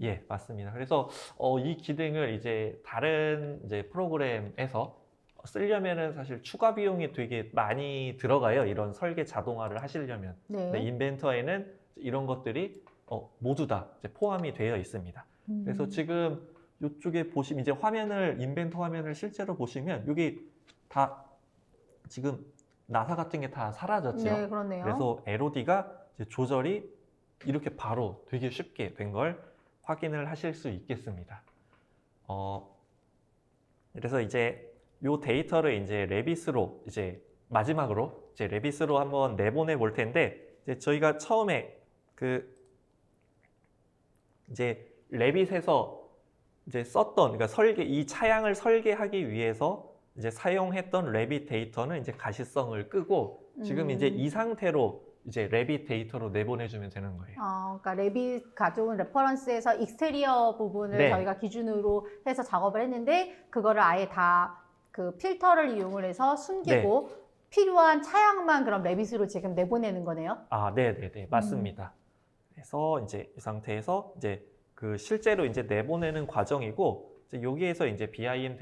예, 맞습니다. 그래서 이 기능을 이제 다른 이제 프로그램에서 쓰려면은 사실 추가 비용이 되게 많이 들어가요. 이런 설계 자동화를 하시려면. 네. 근데 인벤터에는 이런 것들이 모두 다 이제 포함이 되어 있습니다. 그래서 지금 이쪽에 보시면 이제 인벤터 화면을 실제로 보시면 여기 다 지금 나사 같은 게 다 사라졌죠. 네, 그렇네요. 그래서 LOD가 이제 조절이 이렇게 바로 되게 쉽게 된 걸 확인을 하실 수 있겠습니다. 그래서 이제 이 데이터를 이제 레빗으로 이제 마지막으로 이제 레빗으로 한번 내보내 볼 텐데 이제 저희가 처음에 이제 레빗에서 이제 썼던 그러니까 이 차양을 설계하기 위해서 이제 사용했던 레빗 데이터는 이제 가시성을 끄고 지금 이제 이 상태로 이제 레빗 데이터로 내보내주면 되는 거예요. 그러니까 레빗 가져온 레퍼런스에서 익스테리어 부분을 네. 저희가 기준으로 해서 작업을 했는데 그거를 아예 다 그 필터를 이용을 해서 숨기고 필요한 차양만 그럼 레빗으로 지금 내보내는 거네요. 네네네, 맞습니다. 그래서 이제 이 상태에서 이제 그 실제로 이제 내보내는 과정이고 이제 여기에서 이제 BIM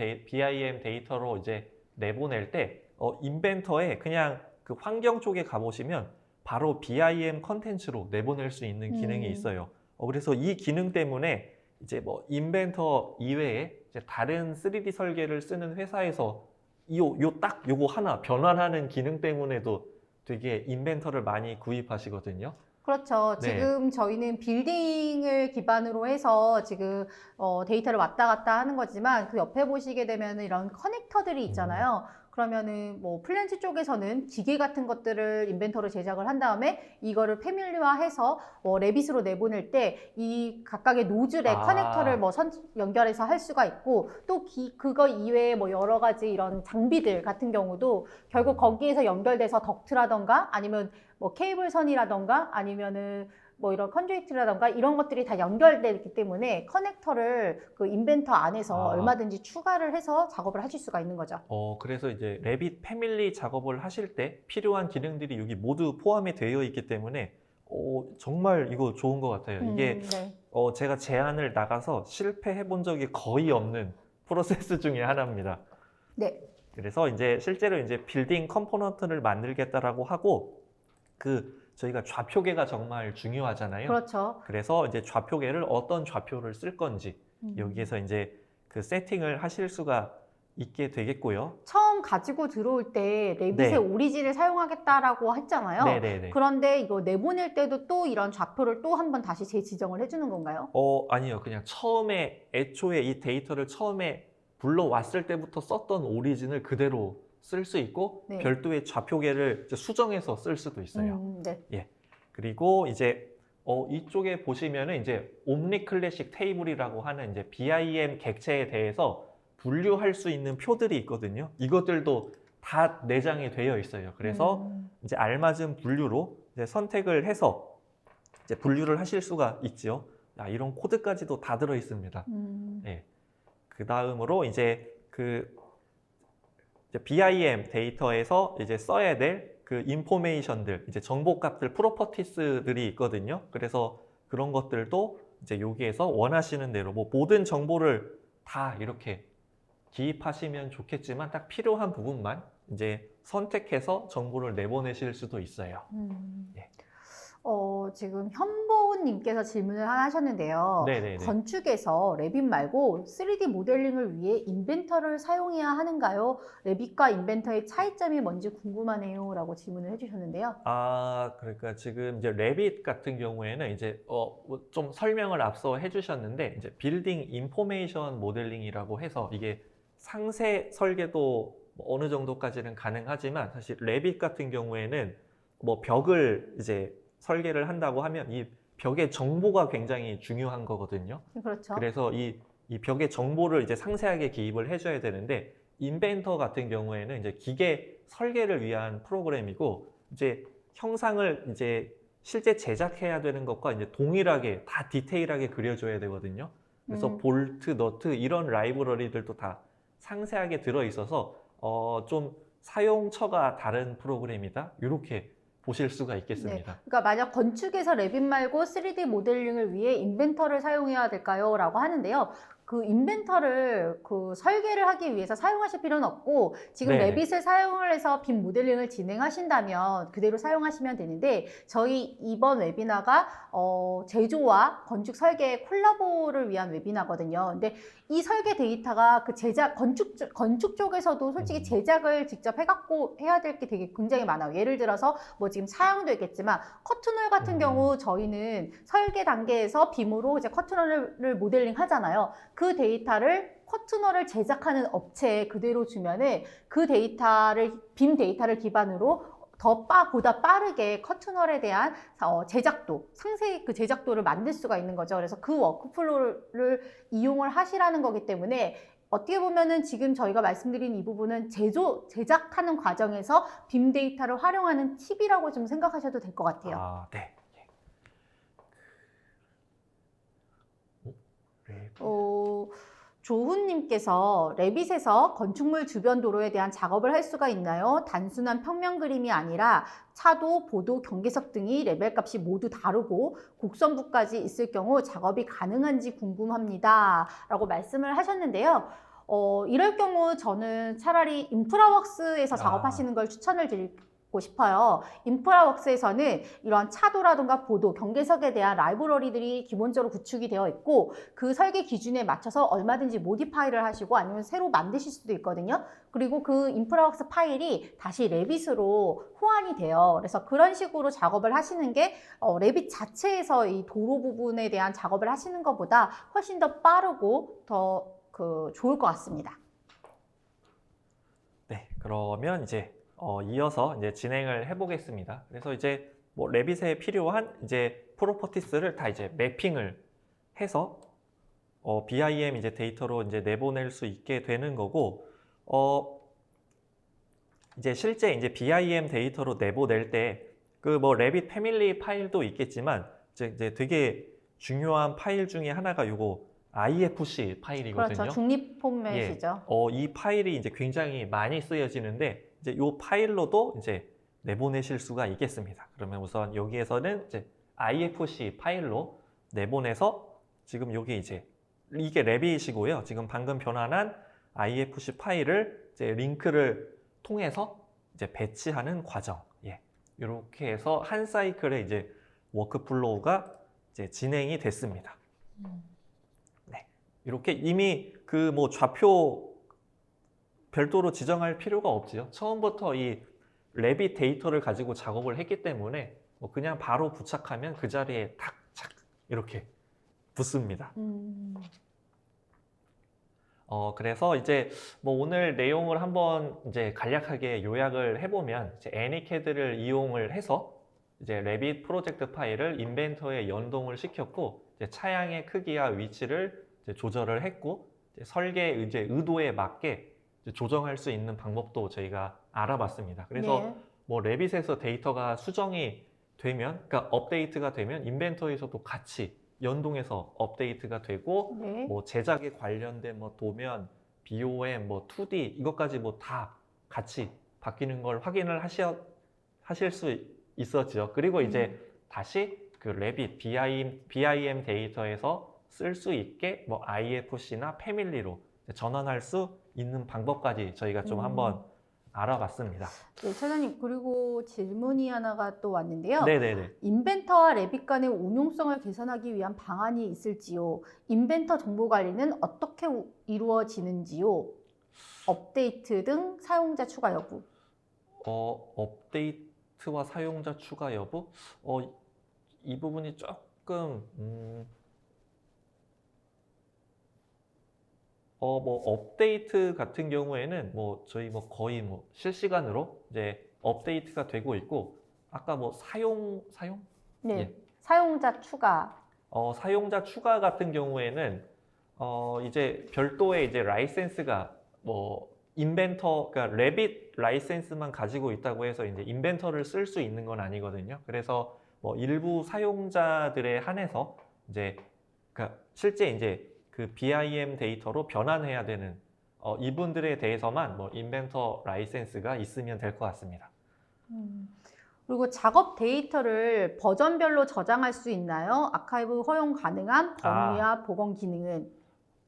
데이터로 이제 내보낼 때 인벤터에 그냥 그 환경 쪽에 가보시면 바로 BIM 컨텐츠로 내보낼 수 있는 기능이 있어요. 그래서 이 기능 때문에 이제 뭐 인벤터 이외에 이제 다른 3D 설계를 쓰는 회사에서 요거 하나 변환하는 기능 때문에도 되게 인벤터를 많이 구입하시거든요. 그렇죠. 네. 지금 저희는 빌딩을 기반으로 해서 지금 데이터를 왔다 갔다 하는 거지만 그 옆에 보시게 되면 이런 커넥터들이 있잖아요. 그러면은 뭐 플랜지 쪽에서는 기계 같은 것들을 인벤터로 제작을 한 다음에 이거를 패밀리화해서 레빗으로 내보낼 때 이 각각의 노즐에 커넥터를 뭐 연결해서 할 수가 있고 또 그거 이외에 뭐 여러 가지 이런 장비들 같은 경우도 결국 거기에서 연결돼서 덕트라던가 아니면 뭐 케이블선이라던가 아니면은 뭐 이런 컨듀이트라던가 이런 것들이 다 연결되어 있기 때문에 커넥터를 그 인벤터 안에서 얼마든지 추가를 해서 작업을 하실 수가 있는 거죠. 그래서 이제 레빗 패밀리 작업을 하실 때 필요한 기능들이 여기 모두 포함이 되어 있기 때문에 정말 이거 좋은 것 같아요. 이게 네. 제가 제안을 나가서 실패해 본 적이 거의 없는 프로세스 중에 하나입니다. 네. 그래서 이제 실제로 이제 빌딩 컴포넌트를 만들겠다라고 하고 저희가 좌표계가 정말 중요하잖아요. 그렇죠. 그래서 이제 좌표계를 어떤 좌표를 쓸 건지 여기에서 이제 그 세팅을 하실 수가 있게 되겠고요. 처음 가지고 들어올 때 레빗의 네. 오리진을 사용하겠다라고 했잖아요. 네네네. 그런데 이거 내보낼 때도 또 이런 좌표를 또 한 번 다시 재지정을 해주는 건가요? 아니요. 그냥 애초에 이 데이터를 처음에 불러왔을 때부터 썼던 오리진을 그대로 쓸 수 있고 네. 별도의 좌표계를 이제 수정해서 쓸 수도 있어요. 네. 예. 그리고 이제 이쪽에 보시면은 이제 옴니 클래식 테이블이라고 하는 이제 BIM 객체에 대해서 분류할 수 있는 표들이 있거든요. 이것들도 다 내장이 되어 있어요. 그래서 이제 알맞은 분류로 이제 선택을 해서 이제 분류를 하실 수가 있죠. 이런 코드까지도 다 들어 있습니다. 네. 그 다음으로 이제 이제 BIM 데이터에서 이제 써야 될 그 인포메이션들, 이제 정보값들, 프로퍼티스들이 있거든요. 그래서 그런 것들도 이제 여기에서 원하시는 대로 뭐 모든 정보를 다 이렇게 기입하시면 좋겠지만 딱 필요한 부분만 이제 선택해서 정보를 내보내실 수도 있어요. 예. 지금 현보님께서 질문을 하나 하셨는데요. 네네네. 건축에서 레빗 말고 3D 모델링을 위해 인벤터를 사용해야 하는가요? 레빗과 인벤터의 차이점이 뭔지 궁금하네요. 라고 질문을 해주셨는데요. 그러니까 지금 이제 레빗 같은 경우에는 이제 좀 설명을 앞서 해주셨는데 이제 빌딩 인포메이션 모델링이라고 해서 이게 상세 설계도 어느 정도까지는 가능하지만 사실 레빗 같은 경우에는 뭐 벽을 이제 설계를 한다고 하면 이 벽의 정보가 굉장히 중요한 거거든요. 그렇죠. 그래서 이 벽의 정보를 이제 상세하게 기입을 해줘야 되는데 인벤터 같은 경우에는 이제 기계 설계를 위한 프로그램이고 이제 형상을 이제 실제 제작해야 되는 것과 이제 동일하게 다 디테일하게 그려줘야 되거든요. 그래서 볼트, 너트 이런 라이브러리들도 다 상세하게 들어 있어서 좀 사용처가 다른 프로그램이다. 이렇게 보실 수가 있겠습니다. 네. 그러니까 만약 건축에서 레빗 말고 3D 모델링을 위해 인벤터를 사용해야 될까요? 라고 하는데요. 그 인벤터를 설계를 하기 위해서 사용하실 필요는 없고 지금 네네. 레빗을 사용을 해서 빔 모델링을 진행하신다면 그대로 사용하시면 되는데 저희 이번 웨비나가 제조와 건축 설계의 콜라보를 위한 웨비나거든요. 근데 이 설계 데이터가 그 제작 건축 쪽에서도 솔직히 제작을 직접 해갖고 해야 될 게 되게 굉장히 많아요. 예를 들어서 뭐 지금 차양도 있겠지만 커튼홀 같은 경우 저희는 설계 단계에서 빔으로 이제 커튼홀을 모델링 하잖아요. 그 데이터를 커튼홀을 제작하는 업체에 그대로 주면은 그 데이터를 빔 데이터를 기반으로 보다 빠르게 커튼홀에 대한 제작도, 상세히 그 제작도를 만들 수가 있는 거죠. 그래서 그 워크플로우를 이용을 하시라는 거기 때문에 어떻게 보면은 지금 저희가 말씀드린 이 부분은 제작하는 과정에서 빔 데이터를 활용하는 팁이라고 좀 생각하셔도 될 것 같아요. 네. 조훈님께서 레빗에서 건축물 주변 도로에 대한 작업을 할 수가 있나요? 단순한 평면 그림이 아니라 차도, 보도, 경계석 등이 레벨 값이 모두 다르고 곡선부까지 있을 경우 작업이 가능한지 궁금합니다. 라고 말씀을 하셨는데요. 이럴 경우 저는 차라리 인프라웍스에서 작업하시는 걸 추천을 드리고 싶어요. 인프라웍스에서는 이런 차도라든가 보도, 경계석에 대한 라이브러리들이 기본적으로 구축이 되어 있고 그 설계 기준에 맞춰서 얼마든지 모디파이를 하시고 아니면 새로 만드실 수도 있거든요. 그리고 그 인프라웍스 파일이 다시 레빗으로 호환이 돼요. 그래서 그런 식으로 작업을 하시는 게 레빗 자체에서 이 도로 부분에 대한 작업을 하시는 것보다 훨씬 더 빠르고 더 좋을 것 같습니다. 네, 그러면 이제 이어서 이제 진행을 해보겠습니다. 그래서 이제 뭐 레빗에 필요한 이제 프로퍼티스를 다 이제 매핑을 해서 BIM 이제 데이터로 이제 내보낼 수 있게 되는 거고, 이제 실제 이제 BIM 데이터로 내보낼 때 그 뭐 레빗 패밀리 파일도 있겠지만 이제 되게 중요한 파일 중에 하나가 요거 IFC 파일이거든요. 그렇죠. 중립 포맷이죠. 이 파일이 이제 굉장히 많이 쓰여지는데 이제 이 파일로도 이제 내보내실 수가 있겠습니다. 그러면 우선 여기에서는 이제 IFC 파일로 내보내서 지금 여기 이제 이게 레빗이고요. 지금 방금 변환한 IFC 파일을 이제 링크를 통해서 이제 배치하는 과정. 이렇게 해서 한 사이클에 이제 워크플로우가 이제 진행이 됐습니다. 네. 이렇게 이미 그 뭐 좌표 별도로 지정할 필요가 없지요. 처음부터 이 레빗 데이터를 가지고 작업을 했기 때문에 뭐 그냥 바로 부착하면 그 자리에 탁착 이렇게 붙습니다. 그래서 이제 뭐 오늘 내용을 한번 이제 간략하게 요약을 해보면 이제 애니캐드를 이용을 해서 이제 레빗 프로젝트 파일을 인벤터에 연동을 시켰고 이제 차양의 크기와 위치를 이제 조절을 했고 이제 설계 이제 의도에 맞게 이제 조정할 수 있는 방법도 저희가 알아봤습니다. 그래서 네. 뭐 레빗에서 데이터가 수정이 되면, 그러니까 업데이트가 되면 인벤터에서도 같이 연동해서 업데이트가 되고, 네. 뭐 제작에 관련된 뭐 도면, BOM, 뭐 2D 이것까지 뭐 다 같이 바뀌는 걸 확인을 하실 수 있었죠. 그리고 이제 다시 그 레빗 BIM 데이터에서 쓸 수 있게 뭐 IFC나 패밀리로 전환할 수 있는 방법까지 저희가 좀 한번 알아봤습니다. 네, 차장님, 그리고 질문이 하나가 또 왔는데요. 네네네. 인벤터와 레빗 간의 운용성을 개선하기 위한 방안이 있을지요? 인벤터 정보 관리는 어떻게 이루어지는지요? 업데이트 등 사용자 추가 여부. 업데이트와 사용자 추가 여부? 이 부분이 조금 뭐 업데이트 같은 경우에는 뭐 저희 뭐 거의 뭐 실시간으로 이제 업데이트가 되고 있고, 아까 뭐 사용? 네, 예. 사용자 추가. 사용자 추가 같은 경우에는 이제 별도의 이제 라이센스가 뭐 인벤터, 그러니까 레빗 라이센스만 가지고 있다고 해서 이제 인벤터를 쓸 수 있는 건 아니거든요. 그래서 뭐 일부 사용자들에 한해서 이제 그러니까 실제 이제 그 BIM 데이터로 변환해야 되는 이분들에 대해서만 뭐 인벤터 라이센스가 있으면 될 것 같습니다. 그리고 작업 데이터를 버전별로 저장할 수 있나요? 아카이브 허용 가능한 범위와 복원 기능은?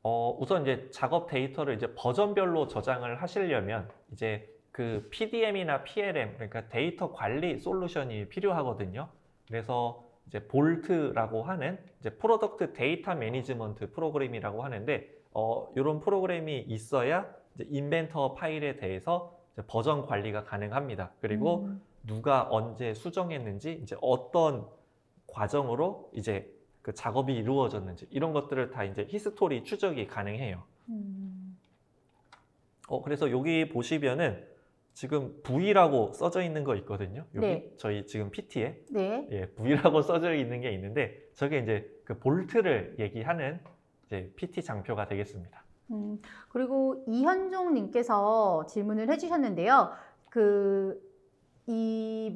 우선 이제 작업 데이터를 이제 버전별로 저장을 하시려면 이제 그 PDM이나 PLM, 그러니까 데이터 관리 솔루션이 필요하거든요. 그래서 이제 볼트라고 하는 이제 프로덕트 데이터 매니지먼트 프로그램이라고 하는데, 이런 프로그램이 있어야 이제 인벤터 파일에 대해서 이제 버전 관리가 가능합니다. 그리고 누가 언제 수정했는지, 이제 어떤 과정으로 이제 그 작업이 이루어졌는지 이런 것들을 다 이제 히스토리 추적이 가능해요. 그래서 여기 보시면은 지금 V라고 써져 있는 거 있거든요. 여기 네. 저희 지금 PT에 네. 예, V라고 써져 있는 게 있는데, 저게 이제 그 볼트를 얘기하는 이제 PT 장표가 되겠습니다. 그리고 이현종 님께서 질문을 해주셨는데요. 이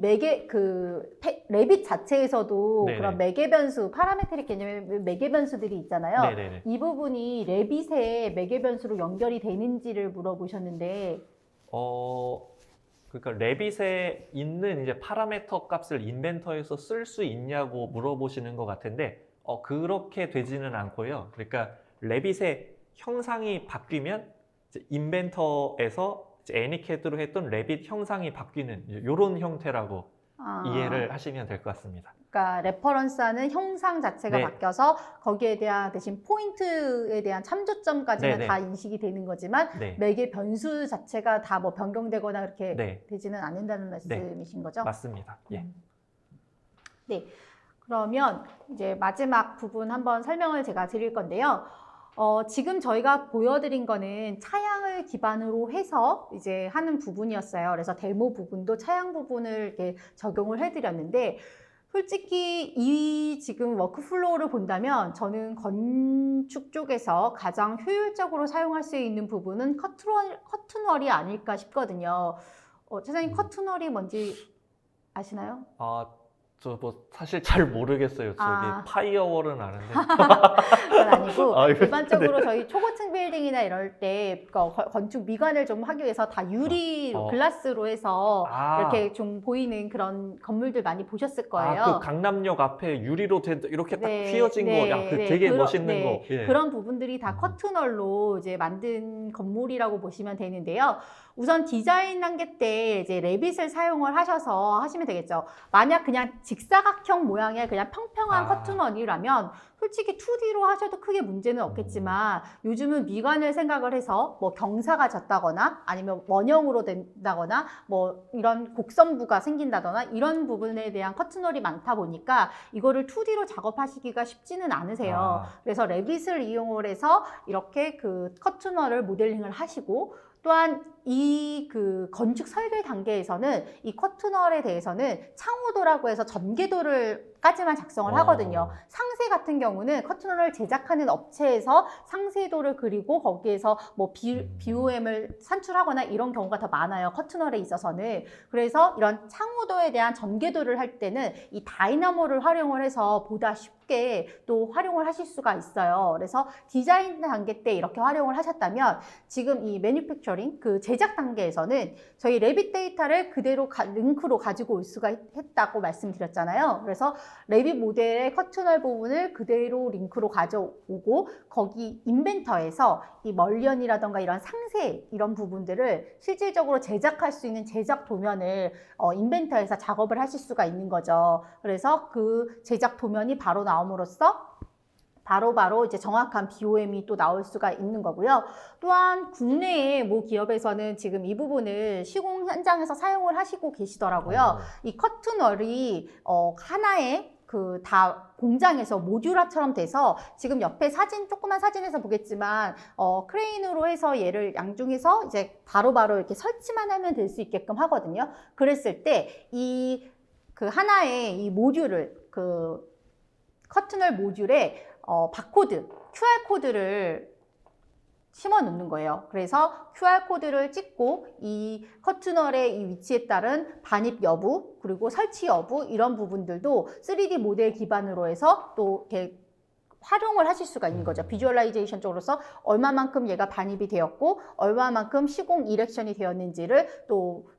레빗 자체에서도 네네. 그런 매개 변수, 파라메트릭 개념의 매개 변수들이 있잖아요. 네네네. 이 부분이 레빗의 매개 변수로 연결이 되는지를 물어보셨는데, 그러니까 레빗에 있는 이제 파라메터 값을 인벤터에서 쓸 수 있냐고 물어보시는 것 같은데, 그렇게 되지는 않고요. 그러니까 레빗의 형상이 바뀌면 이제 인벤터에서 이제 애니캐드로 했던 레빗 형상이 바뀌는 이런 형태라고 이해를 하시면 될 것 같습니다. 그러니까 레퍼런스하는 형상 자체가 네. 바뀌어서 거기에 대한 대신 포인트에 대한 참조점까지는 네네. 다 인식이 되는 거지만 네. 매개 변수 자체가 다 뭐 변경되거나 그렇게 네. 되지는 않는다는 말씀이신 거죠? 맞습니다. 예. 네. 그러면 이제 마지막 부분 한번 설명을 제가 드릴 건데요. 지금 저희가 보여드린 거는 차양을 기반으로 해서 이제 하는 부분이었어요. 그래서 데모 부분도 차양 부분을 이렇게 적용을 해드렸는데, 솔직히 이 지금 워크플로우를 본다면 저는 건축 쪽에서 가장 효율적으로 사용할 수 있는 부분은 커튼월이 아닐까 싶거든요. 차장님 커튼월이 뭔지 아시나요? 저 뭐 사실 잘 모르겠어요. 저기 파이어월은 아는데. 그건 아니고 일반적으로 네. 저희 초고층 빌딩이나 이럴 때 건축 미관을 좀 하기 위해서 다 유리 글라스로 해서 이렇게 좀 보이는 그런 건물들 많이 보셨을 거예요. 그 강남역 앞에 유리로 이렇게 딱 네, 휘어진 네, 거, 되게 멋있는 거. 예. 그런 부분들이 다 커튼월로 이제 만든 건물이라고 보시면 되는데요. 우선 디자인 단계 때 이제 레빗을 사용을 하셔서 하시면 되겠죠. 만약 그냥 직사각형 모양의 그냥 평평한 커튼원이라면 솔직히 2D로 하셔도 크게 문제는 없겠지만, 요즘은 미관을 생각을 해서 뭐 경사가 졌다거나 아니면 원형으로 된다거나 뭐 이런 곡선부가 생긴다거나 이런 부분에 대한 커튼월이 많다 보니까 이거를 2D로 작업하시기가 쉽지는 않으세요. 그래서 레빗을 이용을 해서 이렇게 그 커튼월을 모델링을 하시고, 또한 이 그 건축 설계 단계에서는 이 커튼월에 대해서는 창호도라고 해서 전개도를까지만 작성을 하거든요. 상세 같은 경우는 커튼월을 제작하는 업체에서 상세도를 그리고 거기에서 뭐 BOM을 산출하거나 이런 경우가 더 많아요. 커튼월에 있어서는. 그래서 이런 창호도에 대한 전개도를 할 때는 이 다이나모를 활용을 해서 보다 쉽게 또 활용을 하실 수가 있어요. 그래서 디자인 단계 때 이렇게 활용을 하셨다면 지금 이 매니팩처링 그 제작 단계에서는 저희 레빗 데이터를 그대로 링크로 가지고 올 수가 했다고 말씀드렸잖아요. 그래서 레빗 모델의 커튼월 부분을 그대로 링크로 가져오고 거기 인벤터에서 이 멀리언이라던가 이런 상세 이런 부분들을 실질적으로 제작할 수 있는 제작 도면을 인벤터에서 작업을 하실 수가 있는 거죠. 그래서 그 제작 도면이 바로 나옴으로써 바로 이제 정확한 BOM이 또 나올 수가 있는 거고요. 또한 국내의 모 기업에서는 지금 이 부분을 시공 현장에서 사용을 하시고 계시더라고요. 이 커튼월이 하나의 그 다 공장에서 모듈화처럼 돼서 지금 옆에 사진 조그만 사진에서 보겠지만 크레인으로 해서 얘를 양중에서 이제 바로바로 이렇게 설치만 하면 될 수 있게끔 하거든요. 그랬을 때 이 그 하나의 이 모듈을 그 커튼월 모듈에 바코드, QR코드를 심어 놓는 거예요. 그래서 QR코드를 찍고 이 커튼월의 이 위치에 따른 반입 여부, 그리고 설치 여부 이런 부분들도 3D 모델 기반으로 해서 또 이렇게 활용을 하실 수가 있는 거죠. 비주얼라이제이션 쪽으로서 얼마만큼 얘가 반입이 되었고 얼마만큼 시공 이렉션이 되었는지를 또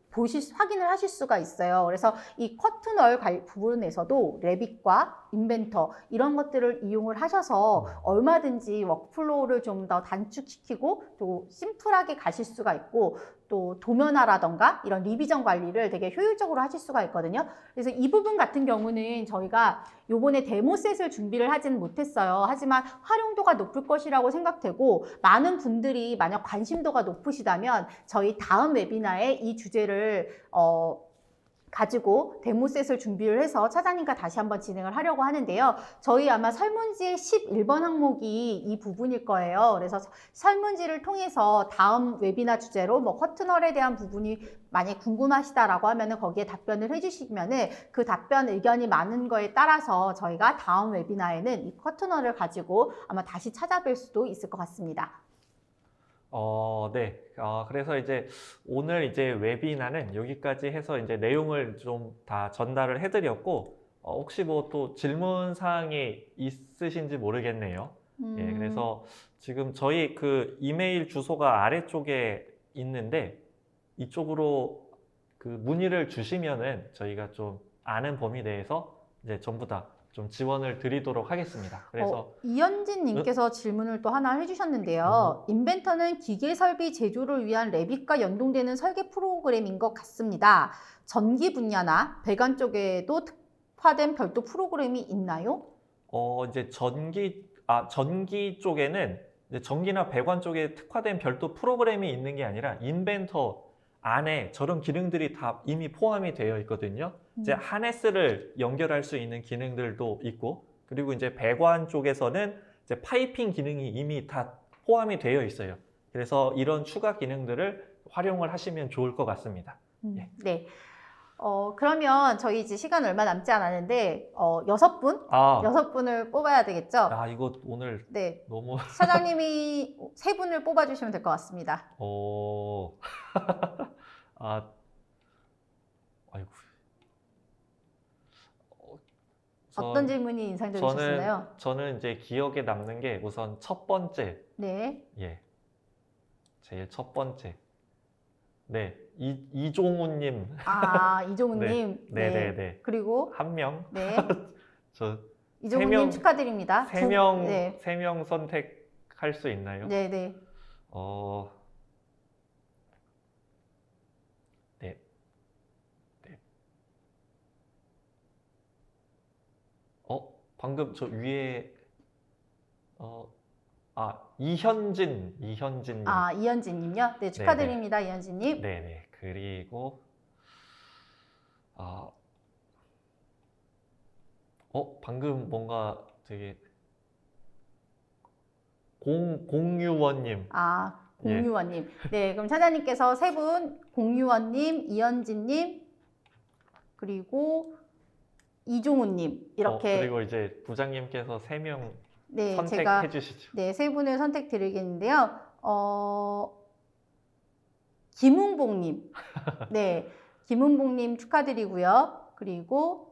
확인을 하실 수가 있어요. 그래서 이 커튼월 부분에서도 레빗과 인벤터 이런 것들을 이용을 하셔서 얼마든지 워크플로우를 좀 더 단축시키고 또 심플하게 가실 수가 있고 또 도면화라던가 이런 리비전 관리를 되게 효율적으로 하실 수가 있거든요. 그래서 이 부분 같은 경우는 저희가 요번에 데모셋을 준비를 하진 못했어요. 하지만 활용도가 높을 것이라고 생각되고 많은 분들이 만약 관심도가 높으시다면 저희 다음 웨비나에 이 주제를 가지고 데모셋을 준비를 해서 차장님과 다시 한번 진행을 하려고 하는데요. 저희 아마 설문지의 11번 항목이 이 부분일 거예요. 그래서 설문지를 통해서 다음 웨비나 주제로 뭐 커튼월에 대한 부분이 만약 궁금하시다라고 하면은 거기에 답변을 해주시면은 그 답변 의견이 많은 거에 따라서 저희가 다음 웨비나에는 이 커튼월을 가지고 아마 다시 찾아뵐 수도 있을 것 같습니다. 네. 그래서 이제 오늘 이제 웨비나는 여기까지 해서 이제 내용을 좀 다 전달을 해드렸고, 혹시 뭐 또 질문 사항이 있으신지 모르겠네요. 예, 그래서 지금 저희 그 이메일 주소가 아래쪽에 있는데 이쪽으로 그 문의를 주시면은 저희가 좀 아는 범위 내에서 이제 전부 다 좀 지원을 드리도록 하겠습니다. 그래서 이현진 님께서 질문을 또 하나 해주셨는데요. 인벤터는 기계 설비 제조를 위한 레빗과 연동되는 설계 프로그램인 것 같습니다. 전기 분야나 배관 쪽에도 특화된 별도 프로그램이 있나요? 이제 전기 쪽에는 이제 전기나 배관 쪽에 특화된 별도 프로그램이 있는 게 아니라 인벤터 안에 저런 기능들이 다 이미 포함이 되어 있거든요. 이제 하네스를 연결할 수 있는 기능들도 있고, 그리고 이제 배관 쪽에서는 이제 파이핑 기능이 이미 다 포함이 되어 있어요. 그래서 이런 추가 기능들을 활용을 하시면 좋을 것 같습니다. 예. 네. 그러면 저희 이제 시간 얼마 남지 않았는데, 6분? 6분을 뽑아야 되겠죠? 이거 오늘 네. 너무. 사장님이 3분을 뽑아주시면 될 것 같습니다. 아이고. 어떤 질문이 인상적이셨나요? 저는 이제 기억에 남는 게 우선 첫 번째. 네. 예. 제일 첫 번째. 네. 이종훈님. 이종훈님. 네. 그리고 한 명. 네. 저 이종훈님 축하드립니다. 세 명 선택할 수 있나요? 네. 네. 방금 저 위에 이현진님. 이현진님요? 네, 축하드립니다. 이현진님. 네네. 그리고 방금 뭔가 되게 공유원님. 공유원님. 네, 그럼 차장님께서 세 분, 공유원님, 이현진님, 그리고 이종훈님 이렇게 그리고 이제 부장님께서 3명 네, 선택해 제가 주시죠. 네, 세 분을 선택드리겠는데요. 김은봉님. 네, 김은봉님 축하드리고요. 그리고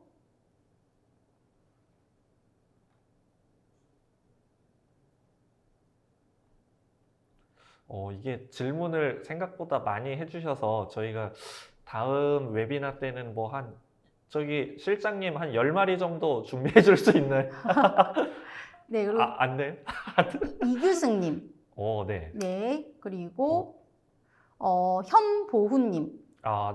이게 질문을 생각보다 많이 해주셔서 저희가 다음 웨비나 때는 뭐 저기 실장님 한 10마리 정도 준비해 줄 수 있나요? 네, 그리고 안 돼요? 이규승님. 네. 네, 그리고 현보훈님.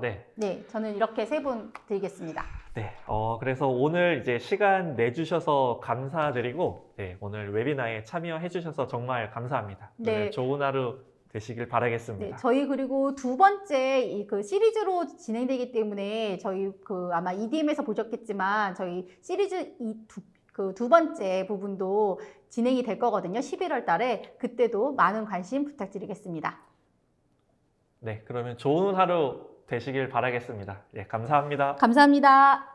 네. 네, 저는 이렇게 세 분 드리겠습니다. 네. 그래서 오늘 이제 시간 내주셔서 감사드리고, 네, 오늘 웨비나에 참여해 주셔서 정말 감사합니다. 네. 오늘 좋은 하루 되시길 네, 바라겠습니다. 저희 그리고 두 번째 그 시리즈로 진행되기 때문에 저희 아마 EDM에서 보셨겠지만 저희 시리즈 두 번째 부분도 진행이 될 거거든요. 11월 달에 그때도 많은 관심 부탁드리겠습니다. 네, 그러면 좋은 하루 되시길 바라겠습니다. 네, 감사합니다. 감사합니다.